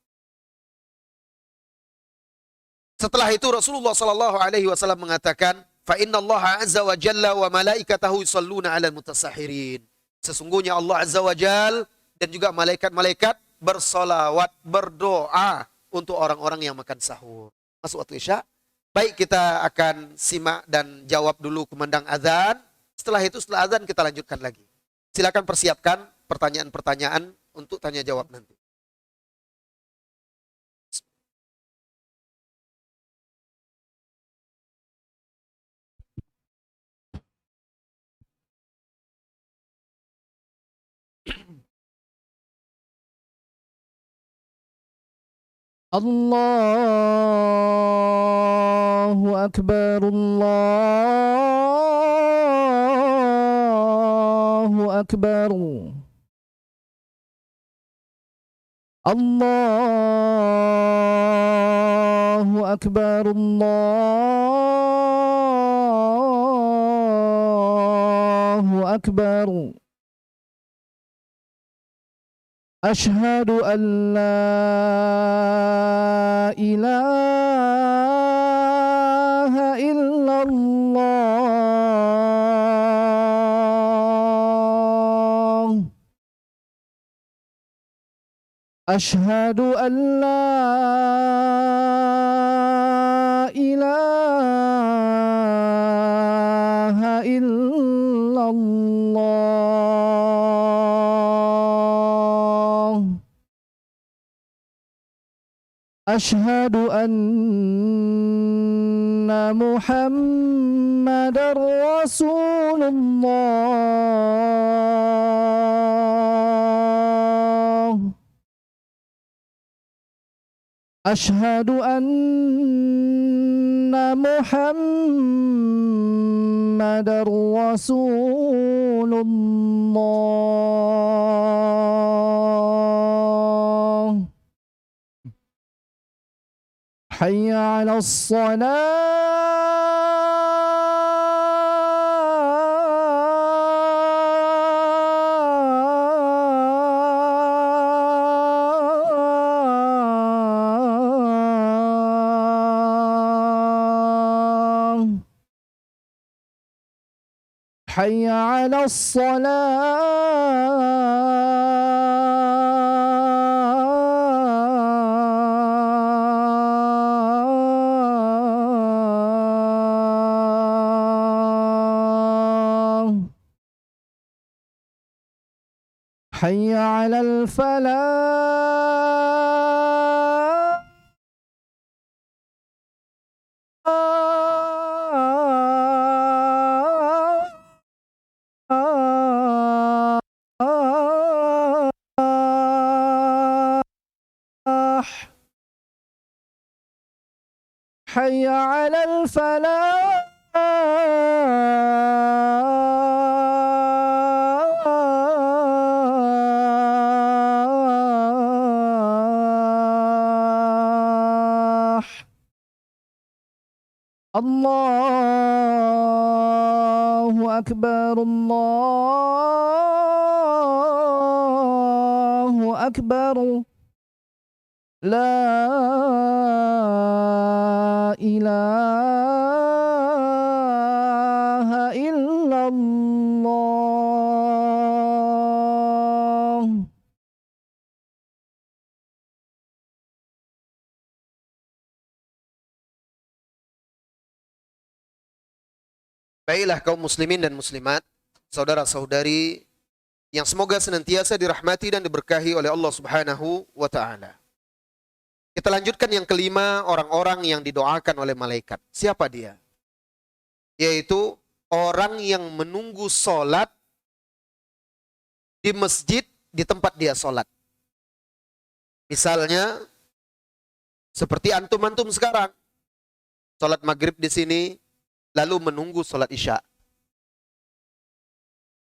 Speaker 2: Setelah itu Rasulullah SAW mengatakan, fa innallaha azza wa jalla wa malaikatahu yusalluna 'alal mutasahhirin. Sesungguhnya Allah azza wa jalla dan juga malaikat-malaikat bersolawat, berdoa untuk orang-orang yang makan sahur. Masuk waktu Isya. Baik, kita akan simak dan jawab dulu kumandang azan. Setelah itu, setelah azan kita lanjutkan lagi. Silakan persiapkan pertanyaan-pertanyaan untuk tanya jawab nanti.
Speaker 3: Allahu Akbar, Allahu Akbar. Allahu Akbar, Allahu Akbar. Ashhadu an la ilaha illallah. Ashhadu an la ilaha illallah. Ashhadu anna Muhammadar Rasulullah. Ashhadu anna Muhammadar Rasulullah. Hayya 'alas salah. Hayya 'alas salah. حي على الفلاح حي على الفلاح الله أكبر الله أكبر لا إله إلا الله.
Speaker 2: Baiklah kaum muslimin dan muslimat, saudara-saudari yang semoga senantiasa dirahmati dan diberkahi oleh Allah Subhanahu wa taala. Kita lanjutkan yang kelima, orang-orang yang didoakan oleh malaikat. Siapa dia? Yaitu orang yang menunggu sholat di masjid di tempat dia sholat. Misalnya, seperti antum-antum sekarang, sholat maghrib di sini, lalu menunggu sholat isya.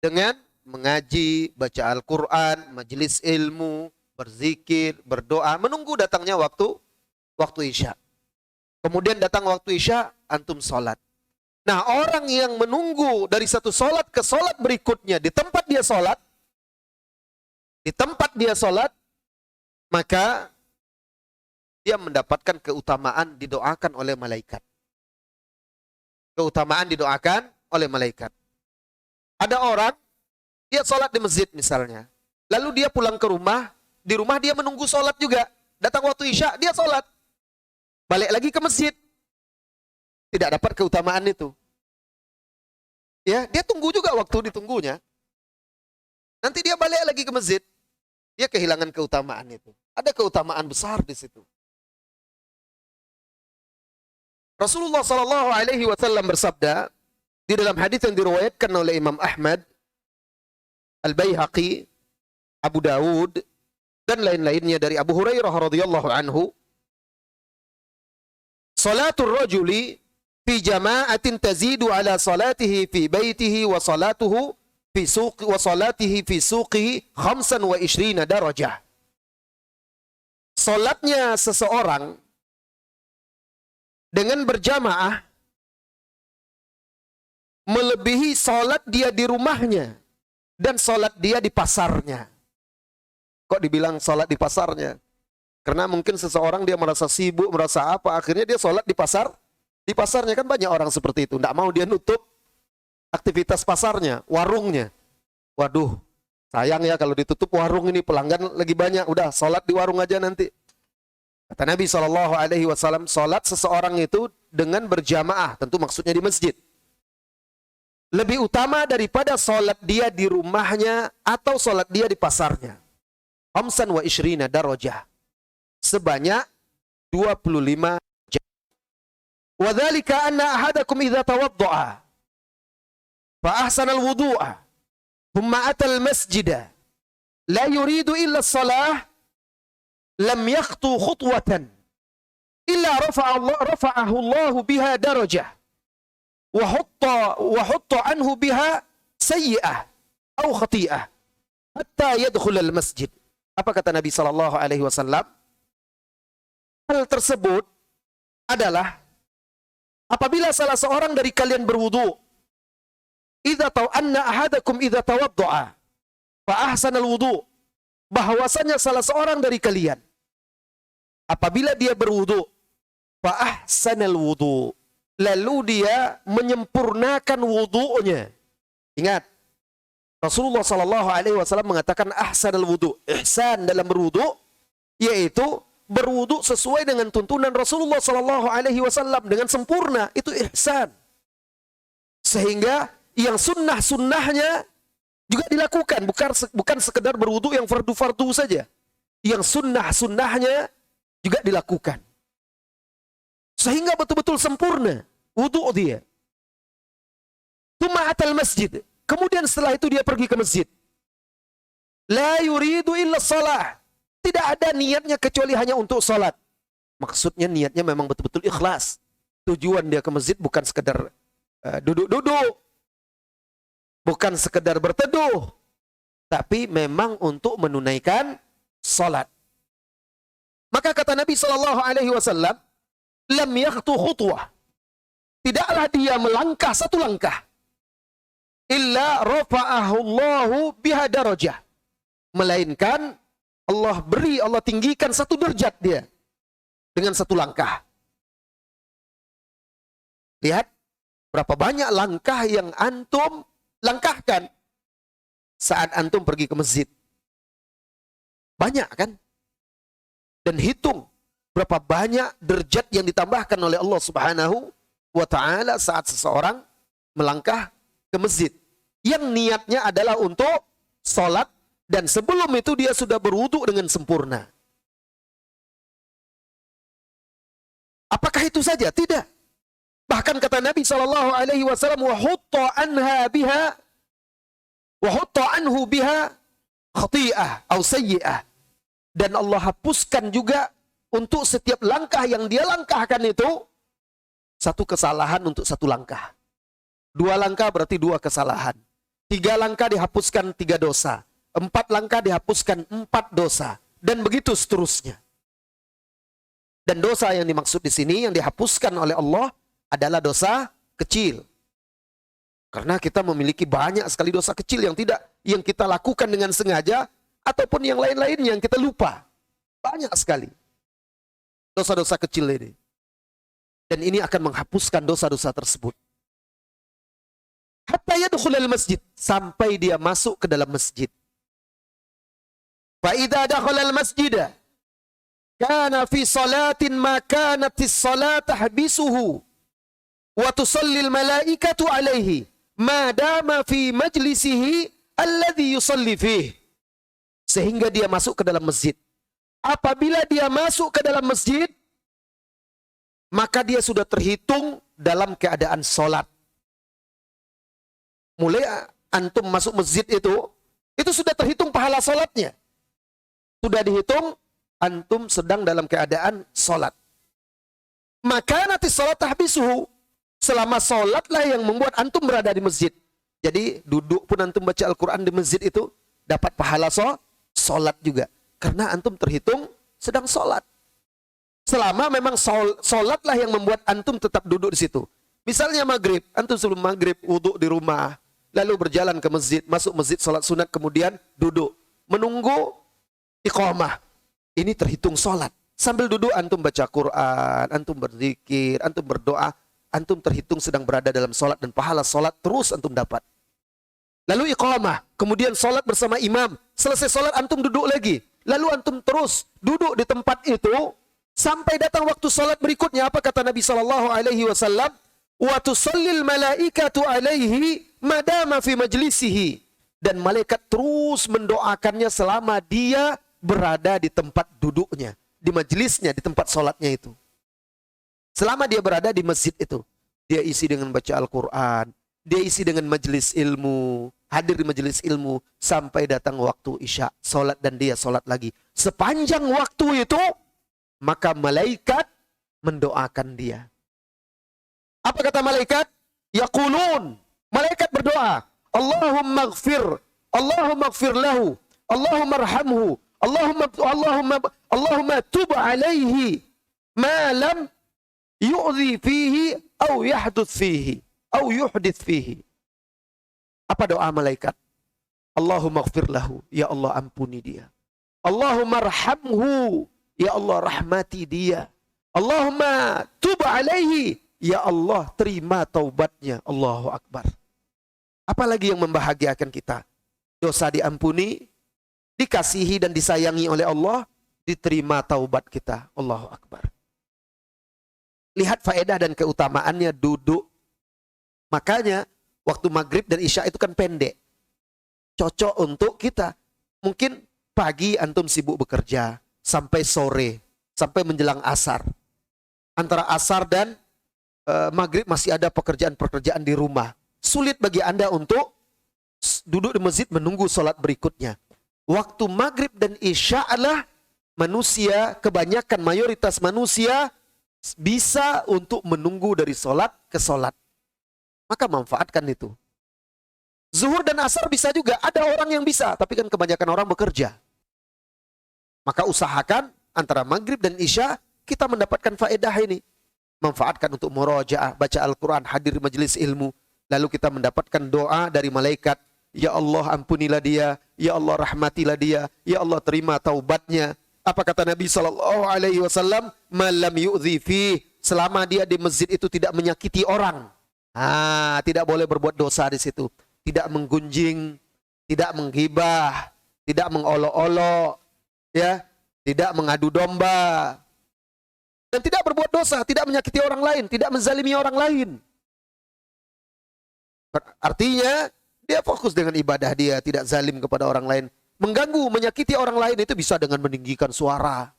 Speaker 2: Dengan mengaji, baca Al-Quran, majelis ilmu, berzikir, berdoa, menunggu datangnya waktu isya. Kemudian datang waktu isya, antum sholat. Nah, orang yang menunggu dari satu sholat ke sholat berikutnya di tempat dia sholat, maka dia mendapatkan keutamaan didoakan oleh malaikat. Keutamaan didoakan oleh malaikat. Ada orang, dia sholat di masjid misalnya. Lalu dia pulang ke rumah, di rumah dia menunggu sholat juga. Datang waktu isya, dia sholat. Balik lagi ke masjid. Tidak dapat keutamaan itu. Ya, dia tunggu juga waktu ditunggunya. Nanti dia balik lagi ke masjid. Dia kehilangan keutamaan itu. Ada keutamaan besar di situ. Rasulullah Sallallahu Alaihi Wasallam bersabda di dalam hadis yang diriwayatkan oleh Imam Ahmad, Al-Baihaqi, Abu Dawud, dan lain-lainnya dari Abu Hurairah radhiyallahu anhu, salatul rajuli fi jama'atin tazidu ala salatihi fi baitihi wa salatuhu fi suqi wa salatihi fi suqihi 25 darajah. Salatnya seseorang dengan berjamaah melebihi salat dia di rumahnya dan salat dia di pasarnya. Kok dibilang salat di pasarnya? Karena mungkin seseorang dia merasa sibuk, merasa apa, akhirnya dia salat di pasar. Di pasarnya kan banyak orang seperti itu. Tidak mau dia nutup aktivitas pasarnya, warungnya. Waduh, sayang ya kalau ditutup warung ini, pelanggan lagi banyak. Udah, salat di warung aja nanti. Kata Nabi SAW, salat seseorang itu dengan berjamaah, tentu maksudnya di masjid, lebih utama daripada salat dia di rumahnya atau salat dia di pasarnya. 25 darajah. Sebanyak 25 jam. Wadzalika anna ahadakum idza tawaddaa fa ahsana al-wudu'a thumma ata al-masjida la yuridu illa as-salah lam yakhtu khutwatan illa rafa'ahu Allah biha darajah wa hutta anhu biha sayyi'ah aw khati'ah hatta yadkhul al-masjid. Apa kata Nabi sallallahu alaihi wasallam? Hal tersebut adalah apabila salah seorang dari kalian berwudu, idza anna ahadakum idza tawaddaa fa ahsana al-wudu, bahwasanya salah seorang dari kalian apabila dia berwudu, fa ahsanal wudu, lalu dia menyempurnakan wudunya. Ingat, Rasulullah sallallahu alaihi wasallam mengatakan ahsanal wudu, ihsan dalam berwudu yaitu berwudu sesuai dengan tuntunan Rasulullah sallallahu alaihi wasallam dengan sempurna, itu ihsan. Sehingga yang sunnah-sunnahnya juga dilakukan, bukan sekedar berwudu yang fardu-fardu saja. Yang sunnah-sunnahnya juga dilakukan. Sehingga betul-betul sempurna wudu dia. Tsumma atal masjid. Kemudian setelah itu dia pergi ke masjid. La yuridu illa shalah. Tidak ada niatnya kecuali hanya untuk salat. Maksudnya niatnya memang betul-betul ikhlas. Tujuan dia ke masjid bukan sekedar duduk-duduk. Bukan sekedar berteduh. Tapi memang untuk menunaikan salat. Maka kata Nabi SAW, lam yakhtu khutwah. Tidaklah dia melangkah satu langkah. Illa rafa'ahu Allahu biha darajah. Melainkan Allah tinggikan satu derajat dia. Dengan satu langkah. Lihat, berapa banyak langkah yang antum langkahkan saat antum pergi ke masjid. Banyak kan? Dan hitung berapa banyak derajat yang ditambahkan oleh Allah Subhanahu wa ta'ala saat seseorang melangkah ke masjid. Yang niatnya adalah untuk sholat, dan sebelum itu dia sudah berwudu dengan sempurna. Apakah itu saja? Tidak. Bahkan kata Nabi SAW, wa hutta anhu biha khati'ah atau sayyi'ah. Dan Allah hapuskan juga untuk setiap langkah yang dia langkahkan itu satu kesalahan untuk satu langkah. 2 langkah berarti 2 kesalahan. 3 langkah dihapuskan 3 dosa. 4 langkah dihapuskan 4 dosa. Dan begitu seterusnya. Dan dosa yang dimaksud di sini yang dihapuskan oleh Allah adalah dosa kecil. Karena kita memiliki banyak sekali dosa kecil yang kita lakukan dengan sengaja ataupun yang lain-lain yang kita lupa. Banyak sekali dosa-dosa kecil ini. Dan ini akan menghapuskan dosa-dosa tersebut. Hatta yadkhulal masjid, sampai dia masuk ke dalam masjid. Fa idza dakhala al-masjid kana fi salatin ma kanatis salat tahbisuhu wa tusalli al-malaikatu alaihi ma dama fi majlisihi alladhi yusalli fihi. Sehingga dia masuk ke dalam masjid. Apabila dia masuk ke dalam masjid, maka dia sudah terhitung dalam keadaan sholat. Mulai antum masuk masjid itu sudah terhitung pahala sholatnya. Sudah dihitung, antum sedang dalam keadaan sholat. Maka nanti sholat tahbisuhu. Selama sholatlah yang membuat antum berada di masjid. Jadi duduk pun antum baca Al-Quran di masjid itu dapat pahala sholat juga. Karena antum terhitung sedang sholat. Selama memang sholatlah yang membuat antum tetap duduk di situ. Misalnya maghrib, antum sebelum maghrib wudhu di rumah. Lalu berjalan ke masjid, masuk masjid sholat sunat, kemudian duduk. Menunggu iqamah. Ini terhitung sholat. Sambil duduk antum baca Quran, antum berzikir, antum berdoa. Antum terhitung sedang berada dalam sholat dan pahala sholat terus antum dapat. Lalu iqamah, kemudian sholat bersama imam. Selesai sholat antum duduk lagi. Lalu antum terus duduk di tempat itu sampai datang waktu sholat berikutnya. Apa kata Nabi SAW? Wa tusallil malaikatu alaihi madama fi majlisihi. Dan malaikat terus mendoakannya selama dia berada di tempat duduknya, di majelisnya, di tempat sholatnya itu. Selama dia berada di masjid itu, dia isi dengan baca Al-Quran, dia isi dengan majelis ilmu, hadir di majelis ilmu, sampai datang waktu isya, sholat dan dia sholat lagi. Sepanjang waktu itu, maka malaikat mendoakan dia. Apa kata malaikat? Yaqulun, malaikat berdoa, Allahumma gfir lahu, Allahumma arhamhu, Allahumma tub alaihi, ma lam yu'zi fihi au yahdith fihi. Apa doa malaikat? Allahumma gfir lahu, ya Allah ampuni dia. Allahumma arhamhu, ya Allah rahmati dia. Allahumma tub alaihi, ya Allah terima taubatnya. Allahu Akbar. Apalagi yang membahagiakan kita? Dosa diampuni, dikasihi dan disayangi oleh Allah, diterima taubat kita. Allahu Akbar. Lihat faedah dan keutamaannya duduk. Makanya waktu maghrib dan isya itu kan pendek. cocok untuk kita. Mungkin pagi antum sibuk bekerja sampai sore, sampai menjelang asar. Antara asar dan maghrib masih ada pekerjaan-pekerjaan di rumah. Sulit bagi Anda untuk duduk di masjid menunggu sholat berikutnya. Waktu maghrib dan isya adalah manusia, kebanyakan mayoritas manusia bisa untuk menunggu dari sholat ke sholat. Maka manfaatkan itu. Zuhur dan asar bisa juga. Ada orang yang bisa, tapi kan kebanyakan orang bekerja. Maka usahakan antara maghrib dan isya kita mendapatkan faedah ini. Manfaatkan untuk murajaah, baca Al-Quran, hadir majelis ilmu. Lalu kita mendapatkan doa dari malaikat. Ya Allah ampunilah dia, ya Allah rahmatilah dia, ya Allah terima taubatnya. Apa kata Nabi SAW? Malam yu'dhi fi, selama dia di masjid itu tidak menyakiti orang. Tidak boleh berbuat dosa di situ. Tidak menggunjing, tidak menggibah, tidak mengolok-olok, ya, tidak mengadu domba, dan tidak berbuat dosa, tidak menyakiti orang lain, tidak menzalimi orang lain. Artinya dia fokus dengan ibadah dia, tidak zalim kepada orang lain. Mengganggu, menyakiti orang lain itu bisa dengan meninggikan suara.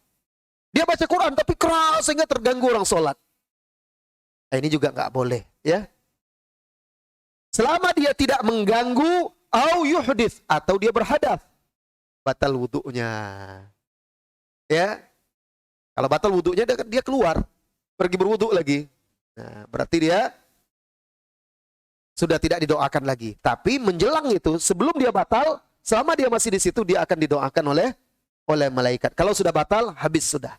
Speaker 2: Dia baca Quran tapi keras sehingga terganggu orang sholat. Ini juga nggak boleh, ya. Selama dia tidak mengganggu, au yuhdits, atau dia berhadas, batal wudunya. Ya, kalau batal wudunya dia keluar, pergi berwudu lagi. Nah, berarti dia sudah tidak didoakan lagi. Tapi menjelang itu, sebelum dia batal, selama dia masih di situ, dia akan didoakan oleh malaikat. Kalau sudah batal, habis sudah.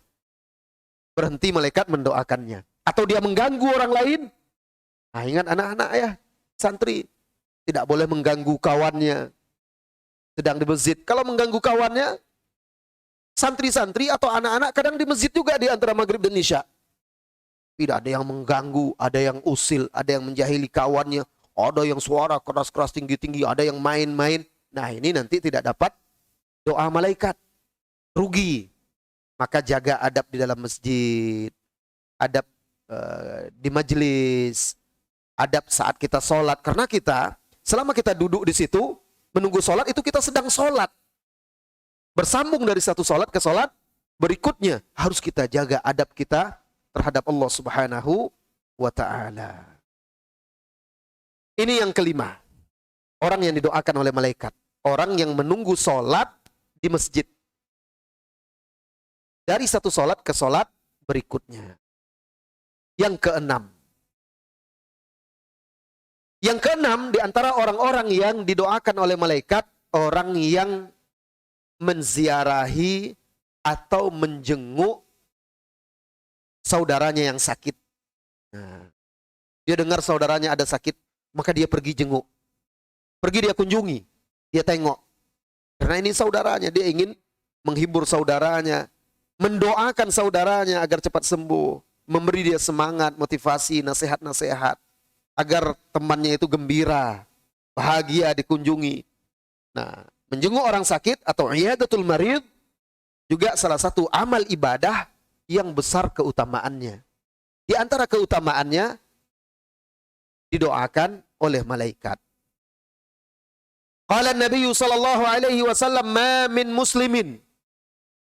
Speaker 2: Berhenti malaikat mendoakannya. Atau dia mengganggu orang lain. Nah, ingat anak-anak ya, santri, tidak boleh mengganggu kawannya sedang di masjid. Kalau mengganggu kawannya, santri-santri atau anak-anak kadang di masjid juga di antara maghrib dan isya. Tidak ada yang mengganggu, ada yang usil, ada yang menjahili kawannya, ada yang suara keras-keras tinggi-tinggi, ada yang main-main. Nah, ini nanti tidak dapat doa malaikat. Rugi. Maka jaga adab di dalam masjid, adab di majelis, adab saat kita sholat. Karena kita, selama kita duduk di situ, menunggu sholat, itu kita sedang sholat. Bersambung dari satu sholat ke sholat berikutnya. Harus kita jaga adab kita terhadap Allah Subhanahu wa ta'ala. Ini yang kelima. Orang yang didoakan oleh malaikat. Orang yang menunggu sholat di masjid. Dari satu sholat ke sholat berikutnya. Yang keenam. Yang keenam, di antara orang-orang yang didoakan oleh malaikat, orang yang menziarahi atau menjenguk saudaranya yang sakit. Nah, dia dengar saudaranya ada sakit, maka dia pergi jenguk. Pergi dia kunjungi, dia tengok. Karena ini saudaranya, dia ingin menghibur saudaranya, mendoakan saudaranya agar cepat sembuh, memberi dia semangat, motivasi, nasihat-nasihat, agar temannya itu gembira, bahagia dikunjungi. Nah, menjenguk orang sakit atau iyadatul marid juga salah satu amal ibadah yang besar keutamaannya. Di antara keutamaannya didoakan oleh malaikat. Qala Nabi sallallahu alaihi wasallam, "Ma min muslimin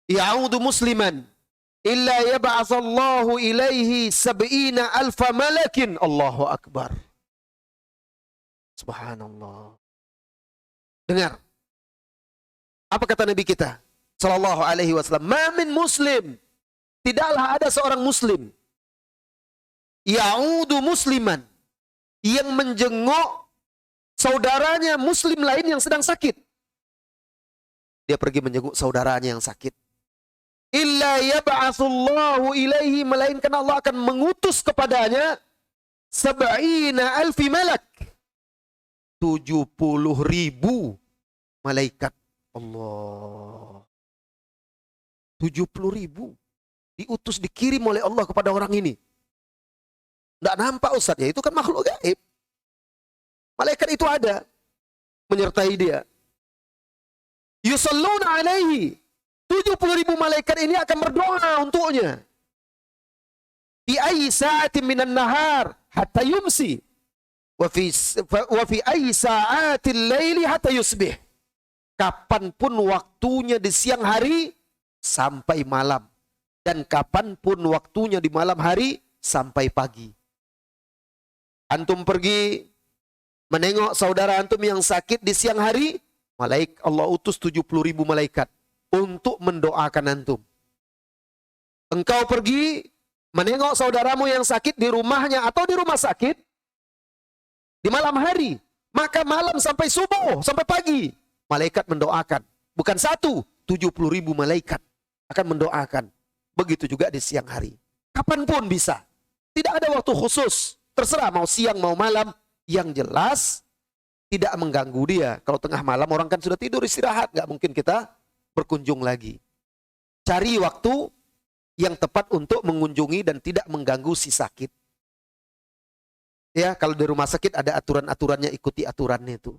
Speaker 2: ya'udu musliman illa yab'atsallahu ilaihi 70,000 malakin." Allahu akbar. Subhanallah. Dengar. Apa kata Nabi kita sallallahu alaihi wasallam? Ma min muslim, tidaklah ada seorang muslim ya'udu musliman, yang menjenguk saudaranya muslim lain yang sedang sakit. Dia pergi menjenguk saudaranya yang sakit. Illa yab'atsullahu ilaihi, melainkan Allah akan mengutus kepadanya 70,000 malak, 70,000 malaikat. Allah, 70,000 diutus, dikirim oleh Allah kepada orang ini. Tidak nampak Ustaz, ya itu kan makhluk gaib. Malaikat itu ada menyertai dia. Yusalluna alaihi, 70,000 malaikat ini akan berdoa untuknya. Fi ayyi sa'atin minan nahar hatta yumsi wa fi ayyi sa'atil laili hatta yusbih. kapanpun waktunya di siang hari sampai malam. Dan kapanpun waktunya di malam hari sampai pagi. Antum pergi menengok saudara antum yang sakit di siang hari, Allah utus 70.000 malaikat untuk mendoakan antum. Engkau pergi menengok saudaramu yang sakit di rumahnya atau di rumah sakit di malam hari, maka malam sampai subuh, sampai pagi, malaikat mendoakan. Bukan 70.000 malaikat akan mendoakan. Begitu juga di siang hari. Kapanpun bisa. Tidak ada waktu khusus. Terserah mau siang, mau malam. Yang jelas tidak mengganggu dia. Kalau tengah malam orang kan sudah tidur istirahat. Nggak mungkin kita berkunjung lagi. Cari waktu yang tepat untuk mengunjungi dan tidak mengganggu si sakit. Ya, kalau di rumah sakit ada aturan-aturannya, ikuti aturannya itu.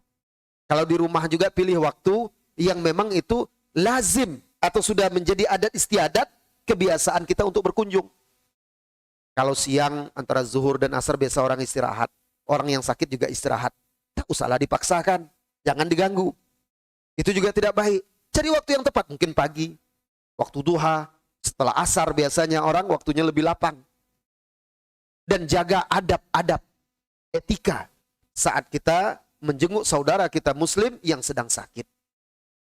Speaker 2: Kalau di rumah juga pilih waktu yang memang itu lazim atau sudah menjadi adat istiadat kebiasaan kita untuk berkunjung. Kalau siang antara zuhur dan asar biasa orang istirahat. Orang yang sakit juga istirahat. Tak usahlah dipaksakan. Jangan diganggu. Itu juga tidak baik. Cari waktu yang tepat. Mungkin pagi. Waktu duha. Setelah asar biasanya orang waktunya lebih lapang. Dan jaga adab-adab. Etika. Saat kita menjenguk saudara kita muslim yang sedang sakit.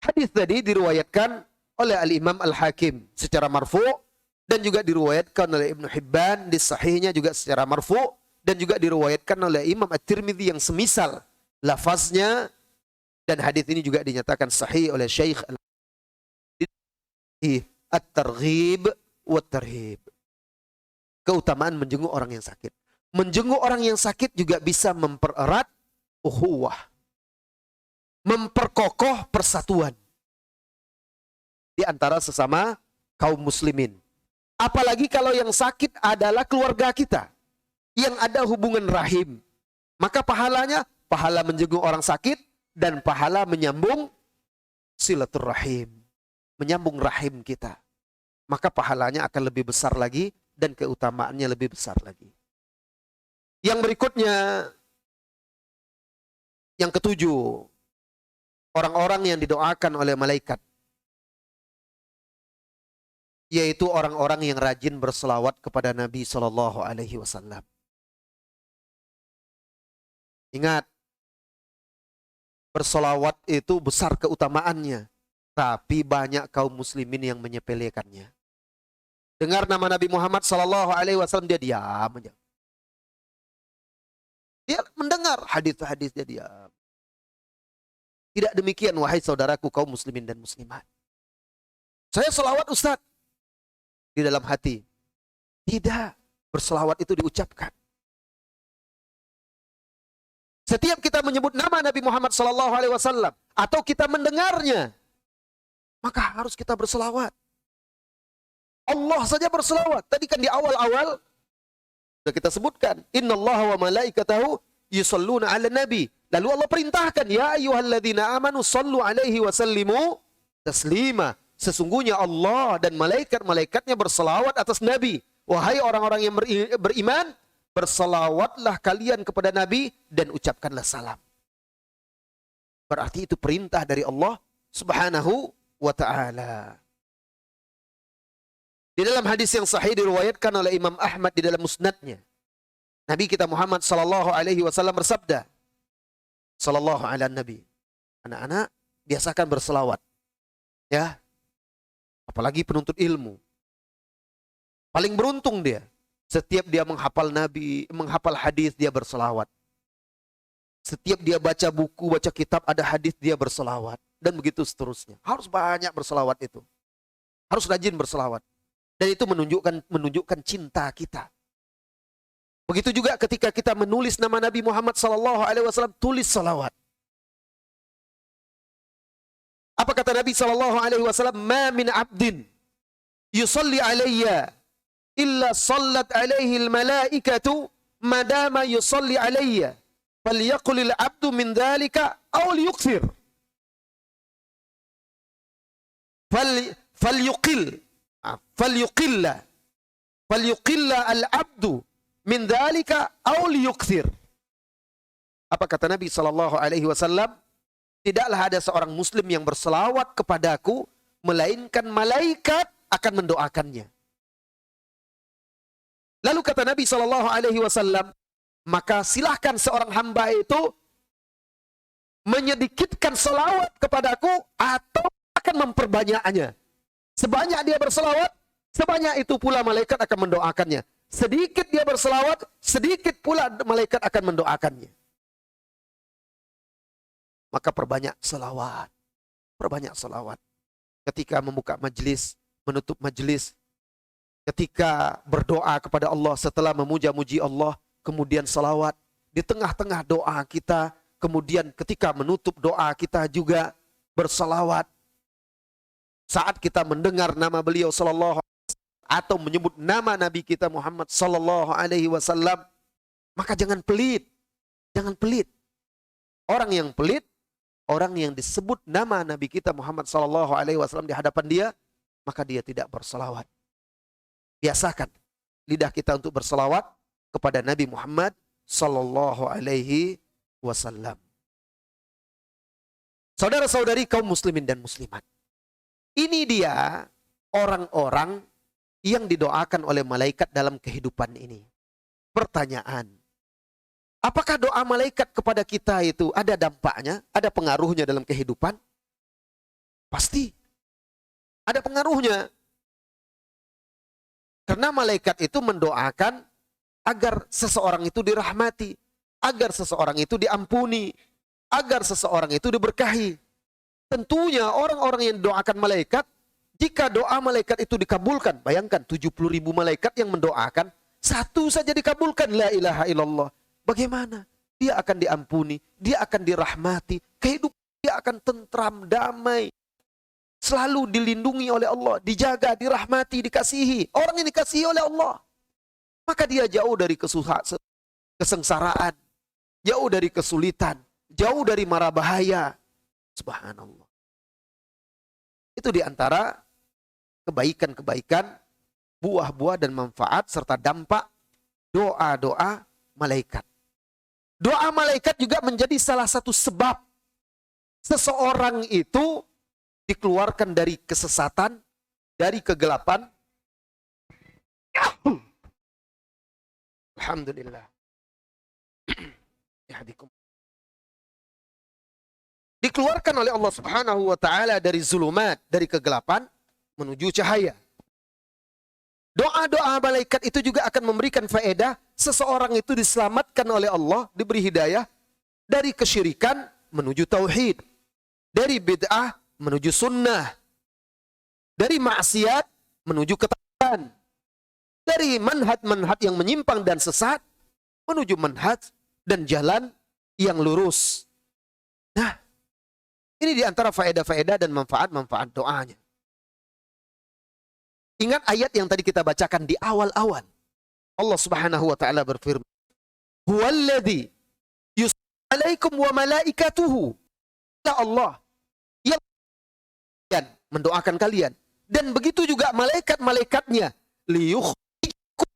Speaker 2: Hadis tadi diriwayatkan oleh Al-Imam Al-Hakim secara marfu' dan juga diriwayatkan oleh Ibnu Hibban di sahihnya juga secara marfu' dan juga diriwayatkan oleh Imam At-Tirmidzi yang semisal lafaznya, dan hadis ini juga dinyatakan sahih oleh Syekh At-Targhib wa Tarhib. Keutamaan menjenguk orang yang sakit. Menjenguk orang yang sakit juga bisa mempererat ukhuwah, memperkokoh persatuan di antara sesama kaum muslimin. Apalagi kalau yang sakit adalah keluarga kita, yang ada hubungan rahim. Maka pahalanya, pahala menjenguk orang sakit dan pahala menyambung silaturrahim. Menyambung rahim kita. Maka pahalanya akan lebih besar lagi dan keutamaannya lebih besar lagi. Yang berikutnya, yang ketujuh, orang-orang yang didoakan oleh malaikat. Yaitu orang-orang yang rajin berselawat kepada Nabi SAW. Ingat, berselawat itu besar keutamaannya. Tapi banyak kaum muslimin yang menyepelekannya. Dengar nama Nabi Muhammad SAW, dia diam aja. Dia mendengar hadis-hadis, dia diam. Tidak demikian wahai saudaraku kaum muslimin dan muslimat. Saya selawat Ustaz. Di dalam hati. Tidak. Berselawat itu diucapkan. Setiap kita menyebut nama Nabi Muhammad SAW atau kita mendengarnya, maka harus kita berselawat. Allah saja berselawat. Tadi kan di awal-awal sudah kita sebutkan, innallaha wa malaikatahu yusalluna 'alan nabi. Lalu Allah perintahkan, ya ayyuhalladzina amanu sallu 'alaihi wa sallimu taslima. Sesungguhnya Allah dan malaikat-malaikatnya berselawat atas Nabi. Wahai orang-orang yang beriman, berselawatlah kalian kepada Nabi dan ucapkanlah salam. Berarti itu perintah dari Allah Subhanahu wa ta'ala. Di dalam hadis yang sahih diriwayatkan oleh Imam Ahmad di dalam musnadnya, Nabi kita Muhammad sallallahu alaihi wasallam bersabda, sallallahu ala nabi, anak-anak biasakan berselawat. Ya. Apalagi penuntut ilmu. Paling beruntung dia. Setiap dia menghafal Nabi, menghafal hadis, dia berselawat. Setiap dia baca buku, baca kitab, ada hadis, dia berselawat. Dan begitu seterusnya. Harus banyak berselawat itu. Harus rajin berselawat. Dan itu menunjukkan cinta kita. Begitu juga ketika kita menulis nama Nabi Muhammad SAW, tulis selawat. Apa kata Nabi SAW? Ma min abdin yusalli alayya illa sallat alaihi al-malaikatu madama yusalli alayya falyaqulil abdu min dhalika aw liyukthir falyuqilla al-abdu min dhalika aw liyukthir. Apa kata Nabi SAW? tidaklah ada seorang muslim yang berselawat kepadaku, melainkan malaikat akan mendoakannya. Lalu kata Nabi SAW, maka silahkan seorang hamba itu menyedikitkan selawat kepadaku atau akan memperbanyaknya. Sebanyak dia berselawat, sebanyak itu pula malaikat akan mendoakannya. Sedikit dia berselawat, sedikit pula malaikat akan mendoakannya. Maka perbanyak selawat. Perbanyak selawat. Ketika membuka majelis, menutup majelis, ketika berdoa kepada Allah setelah memuja-muji Allah, kemudian selawat. Di tengah-tengah doa kita, kemudian ketika menutup doa kita juga berselawat. Saat kita mendengar nama beliau sallallahu atau menyebut nama Nabi kita Muhammad sallallahu alaihi wasallam, maka jangan pelit. Jangan pelit. Orang yang pelit, orang yang disebut nama Nabi kita Muhammad sallallahu alaihi wasallam di hadapan dia, maka dia tidak berselawat. Biasakan lidah kita untuk berselawat kepada Nabi Muhammad sallallahu alaihi wasallam. Saudara-saudari kaum muslimin dan muslimat, ini dia orang-orang yang didoakan oleh malaikat dalam kehidupan ini. Pertanyaan, apakah doa malaikat kepada kita itu ada dampaknya, ada pengaruhnya dalam kehidupan? Pasti ada pengaruhnya. Karena malaikat itu mendoakan agar seseorang itu dirahmati, agar seseorang itu diampuni, agar seseorang itu diberkahi. Tentunya orang-orang yang doakan malaikat, jika doa malaikat itu dikabulkan, bayangkan 70.000 malaikat yang mendoakan, satu saja dikabulkan, la ilaha illallah. Bagaimana? Dia akan diampuni, dia akan dirahmati, kehidupan dia akan tentram, damai, selalu dilindungi oleh Allah, dijaga, dirahmati, dikasihi. Orang yang dikasihi oleh Allah, maka dia jauh dari kesengsaraan, jauh dari kesulitan, jauh dari mara bahaya. Subhanallah. Itu diantara kebaikan-kebaikan, buah-buah dan manfaat serta dampak doa-doa malaikat. Doa malaikat juga menjadi salah satu sebab seseorang itu dikeluarkan dari kesesatan, dari kegelapan. Alhamdulillah. Dikeluarkan oleh Allah Subhanahu wa taala dari zulumat, dari kegelapan menuju cahaya. Doa-doa malaikat itu juga akan memberikan faedah, seseorang itu diselamatkan oleh Allah, diberi hidayah dari kesyirikan menuju tauhid, dari bid'ah menuju sunnah, dari maksiat menuju ketaatan, dari manhaj-manhaj yang menyimpang dan sesat menuju manhaj dan jalan yang lurus. Nah, ini diantara faedah-faedah dan manfaat-manfaat doanya. Ingat ayat yang tadi kita bacakan di awal-awal. Allah Subhanahu wa taala berfirman, "Huwallazi yusalli 'alaikum wa malaikatuhu." Allah yang mendoakan kalian, dan begitu juga malaikat-malaikatnya, liyukhrijakum,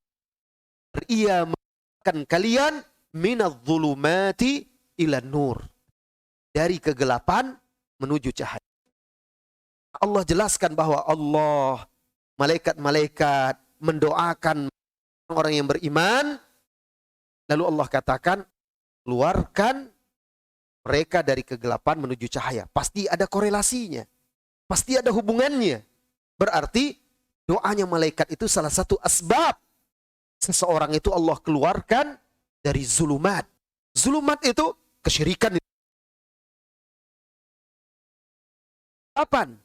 Speaker 2: ia mendoakan kalian minadh-dhulumati ila nur, dari kegelapan menuju cahaya. Allah jelaskan bahwa Allah, malaikat-malaikat mendoakan orang yang beriman. Lalu Allah katakan, keluarkan mereka dari kegelapan menuju cahaya. Pasti ada korelasinya, pasti ada hubungannya. Berarti doanya malaikat itu salah satu asbab seseorang itu Allah keluarkan dari zulumat. Zulumat itu kesyirikan. Kapan?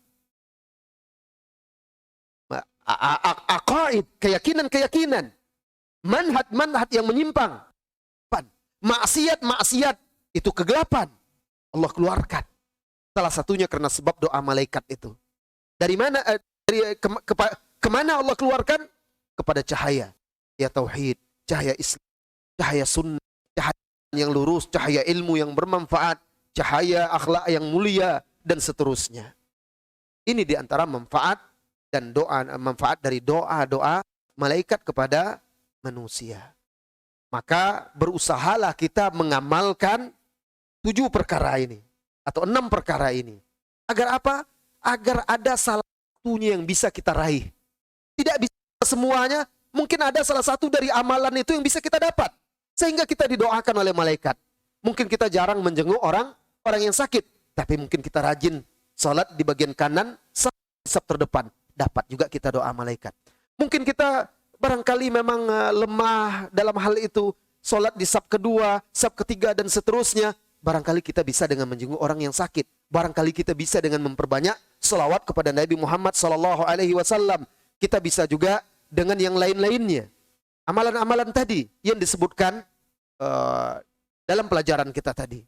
Speaker 2: Aqaid, keyakinan-keyakinan, manhaj-manhaj yang menyimpang, maksiat-maksiat, itu kegelapan. Allah keluarkan. Salah satunya karena sebab doa malaikat itu. Dari mana? Kemana Allah keluarkan? Kepada cahaya, ya tauhid, cahaya Islam, cahaya sunnah, cahaya yang lurus, cahaya ilmu yang bermanfaat, cahaya akhlak yang mulia, dan seterusnya. Ini diantara manfaat dan manfaat dari doa-doa malaikat kepada manusia. Maka berusahalah kita mengamalkan 7 perkara ini. atau 6 perkara ini. Agar apa? Agar ada salah satunya yang bisa kita raih. Tidak bisa semuanya, mungkin ada salah satu dari amalan itu yang bisa kita dapat. Sehingga kita didoakan oleh malaikat. Mungkin kita jarang menjenguk orang yang sakit, tapi mungkin kita rajin sholat di bagian kanan, saf terdepan. Dapat juga kita doa malaikat. Mungkin kita barangkali memang lemah dalam hal itu, sholat di saf kedua, saf ketiga, dan seterusnya. Barangkali kita bisa dengan menjenguk orang yang sakit. Barangkali kita bisa dengan memperbanyak selawat kepada Nabi Muhammad SAW. Kita bisa juga dengan yang lain-lainnya. Amalan-amalan tadi yang disebutkan dalam pelajaran kita tadi.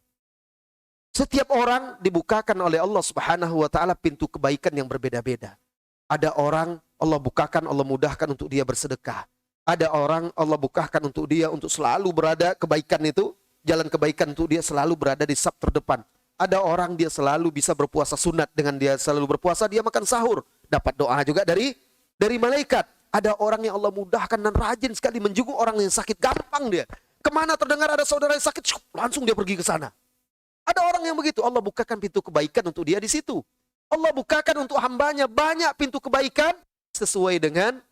Speaker 2: Setiap orang dibukakan oleh Allah Subhanahu wa taala pintu kebaikan yang berbeda-beda. Ada orang Allah bukakan, Allah mudahkan untuk dia bersedekah. Ada orang Allah bukakan untuk dia untuk selalu berada kebaikan itu, jalan kebaikan untuk dia selalu berada di saf terdepan. Ada orang dia selalu bisa berpuasa sunat, dengan dia selalu berpuasa dia makan sahur, dapat doa juga dari malaikat. Ada orang yang Allah mudahkan dan rajin sekali menjenguk orang yang sakit, gampang dia. Kemana terdengar ada saudara yang sakit, langsung dia pergi ke sana. Ada orang yang begitu, Allah bukakan pintu kebaikan untuk dia di situ. Allah bukakan untuk hambanya banyak pintu kebaikan sesuai dengan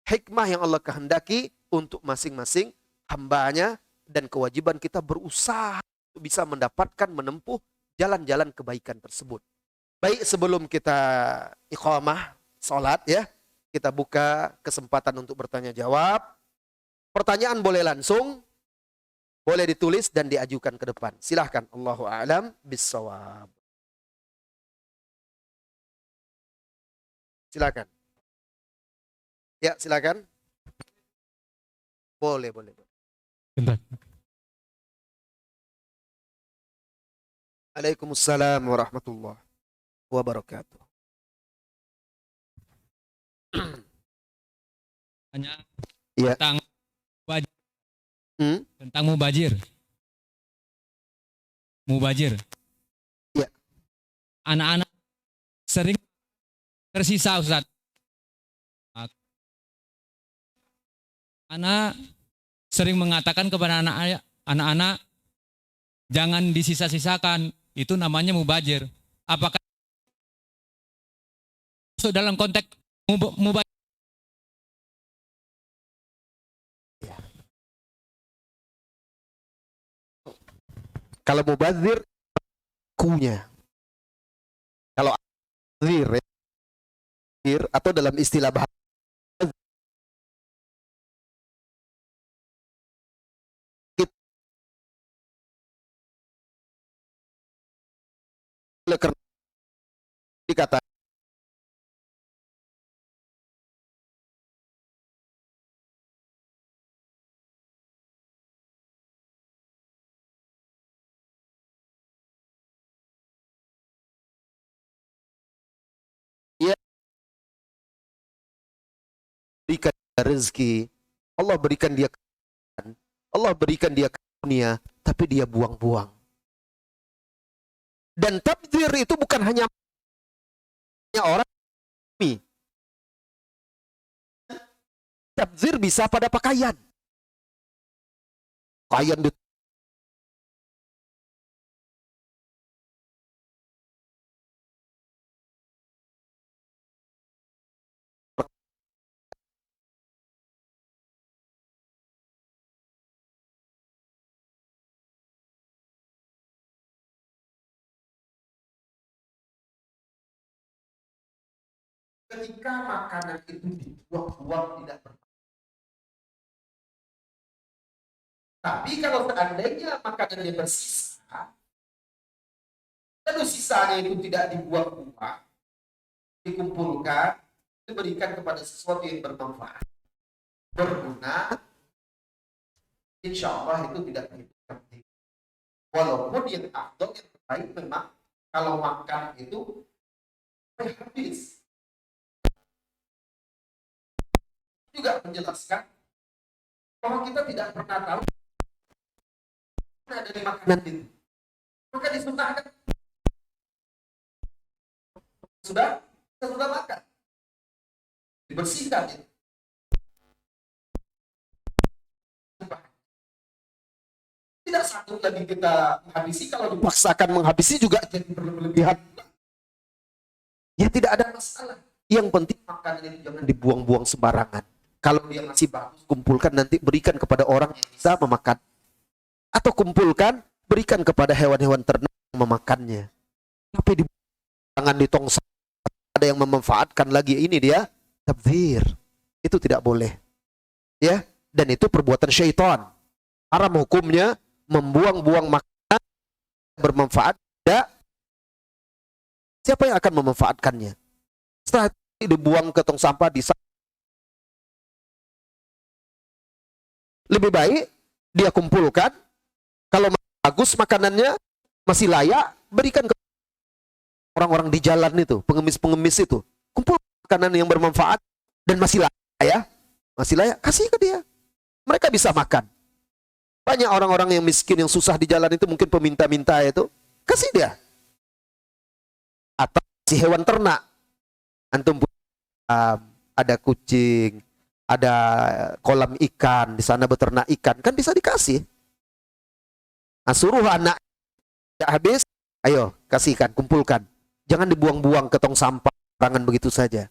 Speaker 2: hikmah yang Allah kehendaki untuk masing-masing hambanya, dan kewajiban kita berusaha untuk bisa mendapatkan, menempuh jalan-jalan kebaikan tersebut. Baik, sebelum kita iqamah salat ya, kita buka kesempatan untuk bertanya jawab. Pertanyaan boleh langsung, boleh ditulis dan diajukan ke depan. Silahkan. Allahu a'lam bissawab. Silakan. Ya, silakan. Boleh.
Speaker 4: Bentar.
Speaker 2: Waalaikumsalam warahmatullahi wabarakatuh.
Speaker 4: Hanya
Speaker 2: Ya.
Speaker 4: tentang mubajir.
Speaker 2: Ya.
Speaker 4: Anak-anak sering tersisa, Ustaz. Anak sering mengatakan kepada anak-anak jangan disisa-sisakan, itu namanya mubajir. Apakah masuk dalam konteks mubajir?
Speaker 2: Kalau mubazir kunya. Kalau azir atau dalam istilah bahasa dikata ya, berikan rezeki, Allah berikan dia kekayaan, Allah berikan dia karunia, tapi dia buang-buang. Dan tabdzir itu bukan hanya orang, tabdzir bisa pada pakaian. Pakaian ketika makanan itu dibuang-buang tidak bermanfaat. Tapi kalau seandainya makanannya bersisa, lalu sisanya itu tidak dibuang-buang, dikumpulkan, diberikan kepada sesuatu yang bermanfaat, berguna, insya Allah itu tidak terhitung. Walaupun yang afdal, yang terbaik memang kalau makan itu habis. Juga menjelaskan bahwa kita tidak pernah tahu dari makanan itu. Maka disunahkan sudah makan, dibersihkan itu. Tidak sanggup lagi kita menghabisi, kalau dipaksakan menghabisi juga jadi berlebihan. Ya tidak ada masalah. Yang penting makanan itu jangan dibuang-buang sembarangan. Kalau dia masih bagus, kumpulkan nanti berikan kepada orang yang bisa memakan. Atau kumpulkan, berikan kepada hewan-hewan ternak yang memakannya. Tapi jangan di tong sampah, ada yang memanfaatkan lagi, ini dia tabdzir. Itu tidak boleh. Ya, dan itu perbuatan syaitan. Haram hukumnya membuang-buang makanan bermanfaat. Tidak. Siapa yang akan memanfaatkannya? Setelah itu dibuang ke tong sampah, lebih baik dia kumpulkan. Kalau bagus makanannya, masih layak, berikan ke orang-orang di jalan itu, pengemis-pengemis itu. Kumpul makanan yang bermanfaat dan masih layak, kasih ke dia. Mereka bisa makan. Banyak orang-orang yang miskin, yang susah di jalan itu, mungkin peminta-minta itu, kasih dia. Atau si hewan ternak. Antum ada kucing, ada kolam ikan, di sana beternak ikan, kan bisa dikasih. Nah, suruh anak tidak habis, ayo kasihkan, kumpulkan. Jangan dibuang-buang ke tong sampah, tangan begitu saja.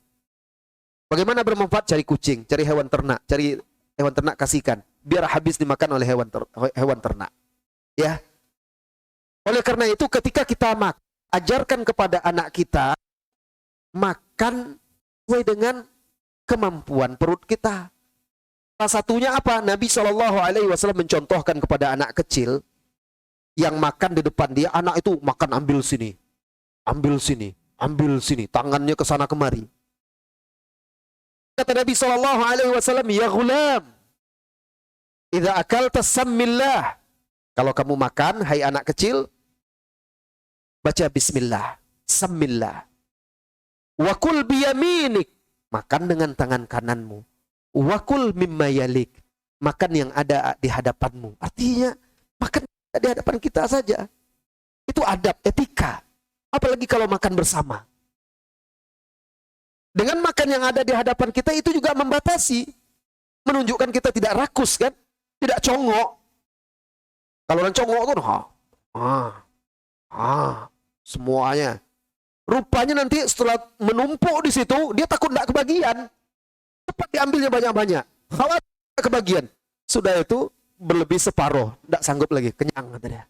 Speaker 2: Bagaimana bermanfaat? Cari kucing, cari hewan ternak, kasihkan, biar habis dimakan oleh hewan ternak. Ya. Oleh karena itu, ketika kita ajarkan kepada anak kita makan sesuai dengan kemampuan perut kita. Salah satunya apa? Nabi SAW mencontohkan kepada anak kecil yang makan di depan dia, anak itu makan ambil sini, tangannya ke sana kemari. Kata Nabi SAW, ya ghulam, idza akalta sammillah. Kalau kamu makan, hai anak kecil, baca bismillah, sammillah. Wakul biyaminik, makan dengan tangan kananmu. Wakul mimma yalik, makan yang ada di hadapanmu. Artinya, makan di hadapan kita saja. Itu adab, etika. Apalagi kalau makan bersama. Dengan makan yang ada di hadapan kita, itu juga membatasi. Menunjukkan kita tidak rakus, kan? Tidak congok. Kalau orang congok itu, semuanya. Rupanya nanti setelah menumpuk di situ, dia takut tidak kebagian. Cepat diambilnya banyak-banyak. Khawatir tidak kebagian. Sudah itu berlebih separuh, tidak sanggup lagi, kenyang katanya.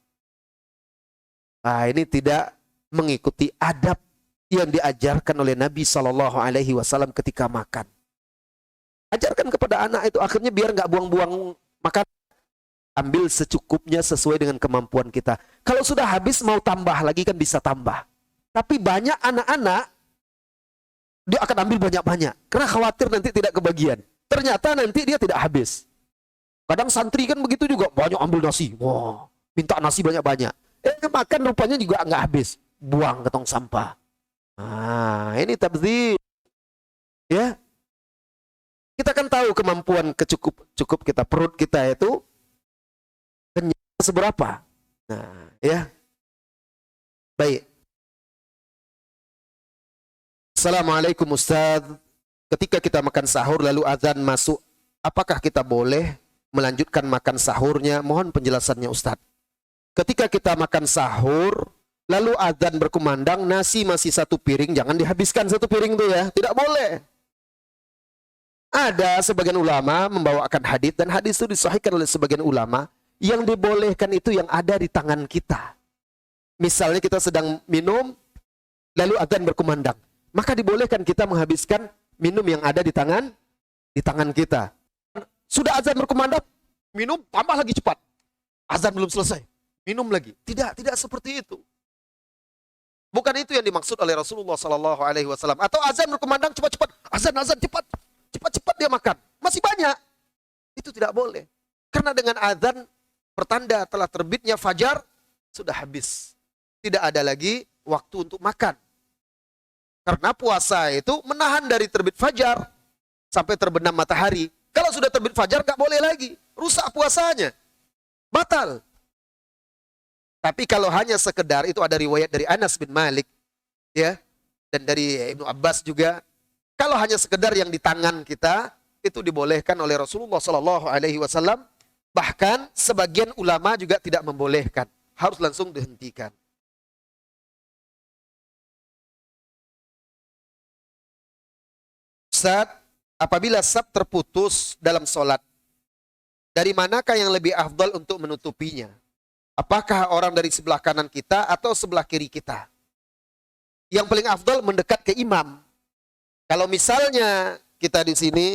Speaker 2: Nah, ini tidak mengikuti adab yang diajarkan oleh Nabi SAW ketika makan. Ajarkan kepada anak itu, akhirnya biar nggak buang-buang makan. Ambil secukupnya sesuai dengan kemampuan kita. Kalau sudah habis mau tambah lagi kan bisa tambah. Tapi banyak anak-anak, dia akan ambil banyak-banyak. Karena khawatir nanti tidak kebagian. Ternyata nanti dia tidak habis. Kadang santri kan begitu juga, banyak ambil nasi. Wah, minta nasi banyak-banyak. Makan rupanya juga nggak habis. Buang ke tong sampah. Nah, ini tabdzir. Ya. Kita kan tahu kemampuan cukup kita, perut kita itu kenyang seberapa. Nah, ya. Baik. Assalamualaikum Ustaz. Ketika kita makan sahur lalu azan masuk, apakah kita boleh melanjutkan makan sahurnya? Mohon penjelasannya Ustaz. Ketika kita makan sahur, lalu azan berkumandang, nasi masih satu piring, jangan dihabiskan satu piring itu ya. Tidak boleh. Ada sebagian ulama membawakan hadis, dan hadis itu disahihkan oleh sebagian ulama, yang dibolehkan itu yang ada di tangan kita. Misalnya kita sedang minum, lalu azan berkumandang. Maka dibolehkan kita menghabiskan minum yang ada di tangan kita. Sudah azan berkumandang, minum tambah lagi cepat. Azan belum selesai, minum lagi. Tidak seperti itu. Bukan itu yang dimaksud oleh Rasulullah SAW. Atau azan berkumandang cepat-cepat, azan cepat dia makan. Masih banyak. Itu tidak boleh. Karena dengan azan pertanda telah terbitnya fajar, sudah habis. Tidak ada lagi waktu untuk makan. Karena puasa itu menahan dari terbit fajar sampai terbenam matahari. Kalau sudah terbit fajar nggak boleh lagi, rusak puasanya, batal. Tapi kalau hanya sekedar, itu ada riwayat dari Anas bin Malik, ya, dan dari Ibnu Abbas juga. Kalau hanya sekedar yang di tangan kita, itu dibolehkan oleh Rasulullah SAW Bahkan sebagian ulama juga tidak membolehkan. Harus langsung dihentikan. Ustaz, apabila saf terputus dalam sholat, dari manakah yang lebih afdal untuk menutupinya? Apakah orang dari sebelah kanan kita atau sebelah kiri kita? Yang paling afdal mendekat ke imam. Kalau misalnya kita di sini,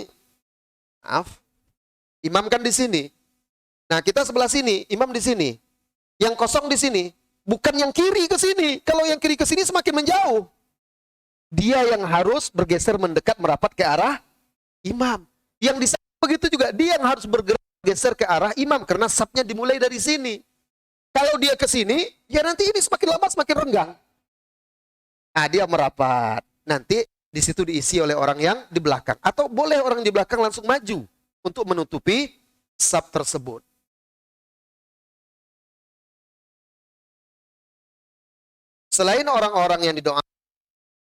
Speaker 2: maaf, imam kan di sini. Nah, kita sebelah sini, imam di sini. Yang kosong di sini, bukan yang kiri ke sini. Kalau yang kiri ke sini semakin menjauh. Dia yang harus bergeser mendekat merapat ke arah imam. Yang di sana begitu juga, dia yang harus bergeser ke arah imam karena safnya dimulai dari sini. Kalau dia ke sini, ya nanti ini semakin lama semakin renggang. Nah, dia merapat. Nanti di situ diisi oleh orang yang di belakang. Atau boleh orang di belakang langsung maju untuk menutupi saf tersebut. Selain orang-orang yang didoakan,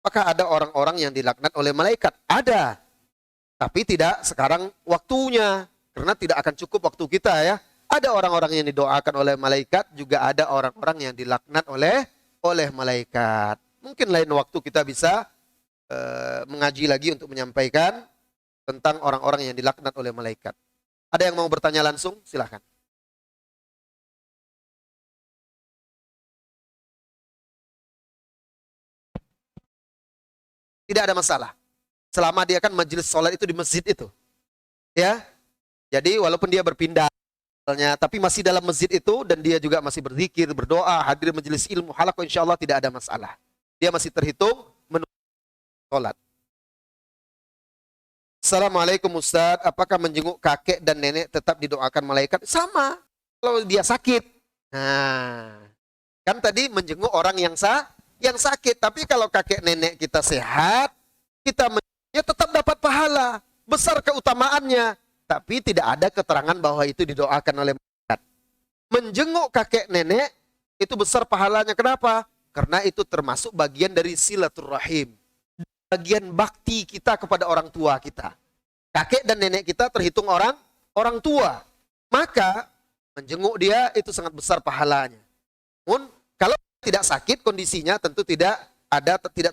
Speaker 2: apakah ada orang-orang yang dilaknat oleh malaikat? Ada. Tapi tidak sekarang waktunya. Karena tidak akan cukup waktu kita ya. Ada orang-orang yang didoakan oleh malaikat. Juga ada orang-orang yang dilaknat oleh malaikat. Mungkin lain waktu kita bisa mengaji lagi untuk menyampaikan tentang orang-orang yang dilaknat oleh malaikat. Ada yang mau bertanya langsung? Silahkan. Tidak ada masalah. Selama dia kan majelis sholat itu di masjid itu. Ya. Jadi walaupun dia berpindah, tapi masih dalam masjid itu dan dia juga masih berzikir, berdoa, hadir majelis ilmu, halaqah, insya Allah tidak ada masalah. Dia masih terhitung sholat. Assalamualaikum Ustaz, apakah menjenguk kakek dan nenek tetap didoakan malaikat? Sama. Kalau dia sakit. Nah, kan tadi menjenguk orang yang sakit. Tapi kalau kakek nenek kita sehat, kita ya tetap dapat pahala. Besar keutamaannya. Tapi tidak ada keterangan bahwa itu didoakan oleh malaikat. Menjenguk kakek nenek, itu besar pahalanya. Kenapa? Karena itu termasuk bagian dari silaturrahim. Bagian bakti kita kepada orang tua kita. Kakek dan nenek kita terhitung orang tua. Maka menjenguk dia itu sangat besar pahalanya. Namun kalau tidak sakit kondisinya tentu tidak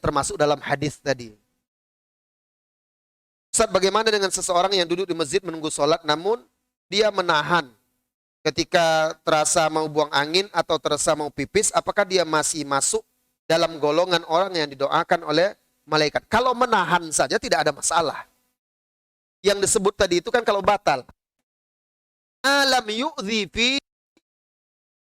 Speaker 2: termasuk dalam hadis tadi. Ustaz, bagaimana dengan seseorang yang duduk di masjid menunggu sholat namun dia menahan ketika terasa mau buang angin atau terasa mau pipis, apakah dia masih masuk dalam golongan orang yang didoakan oleh malaikat? Kalau menahan saja tidak ada masalah. Yang disebut tadi itu kan kalau batal. Alam yu'dhi fi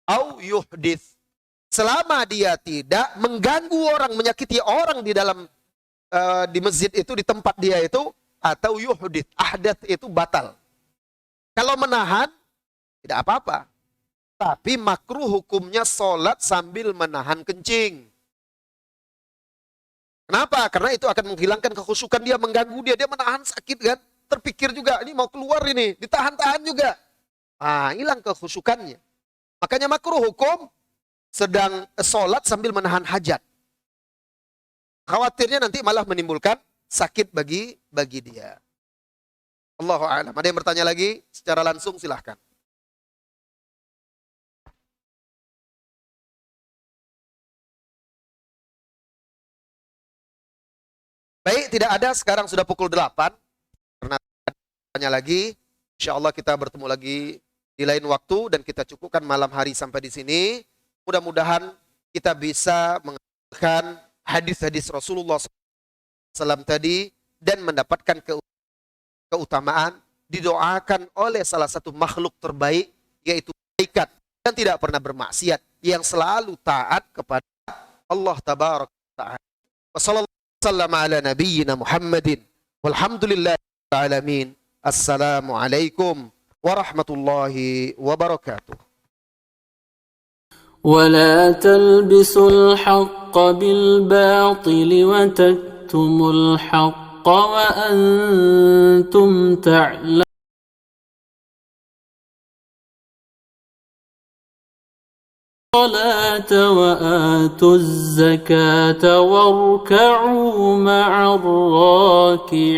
Speaker 2: au yuhdith. Selama dia tidak mengganggu orang, menyakiti orang di dalam di masjid itu, di tempat dia itu, atau yuhdith, ahdath itu batal. Kalau menahan tidak apa-apa. Tapi makruh hukumnya sholat sambil menahan kencing. Kenapa? Karena itu akan menghilangkan kekhusyukan dia, mengganggu dia menahan sakit kan. Terpikir juga, ini mau keluar ini, ditahan-tahan juga. Hilang kekhusyukannya. Makanya makruh hukum sedang sholat sambil menahan hajat. Khawatirnya nanti malah menimbulkan sakit bagi dia. Allahu a'lam. Ada yang bertanya lagi? Secara langsung silahkan. Baik, tidak ada. Sekarang sudah pukul 8. Karena tanya lagi, insya Allah kita bertemu lagi di lain waktu dan kita cukupkan malam hari sampai di sini. Mudah-mudahan kita bisa mengenalkan hadis-hadis Rasulullah SAW tadi dan mendapatkan keutamaan didoakan oleh salah satu makhluk terbaik yaitu malaikat dan tidak pernah bermaksiat yang selalu taat kepada Allah tabaraka ta'ala. Wassallallahu ala nabiyyina Muhammadin walhamdulillahil alamin. Assalamualaikum warahmatullahi wabarakatuh.
Speaker 1: ولا تلبسوا الحق بالباطل وتكتموا الحق وأنتم تعلمون الصلاة وآتوا الزكاة واركعوا مع الراكعين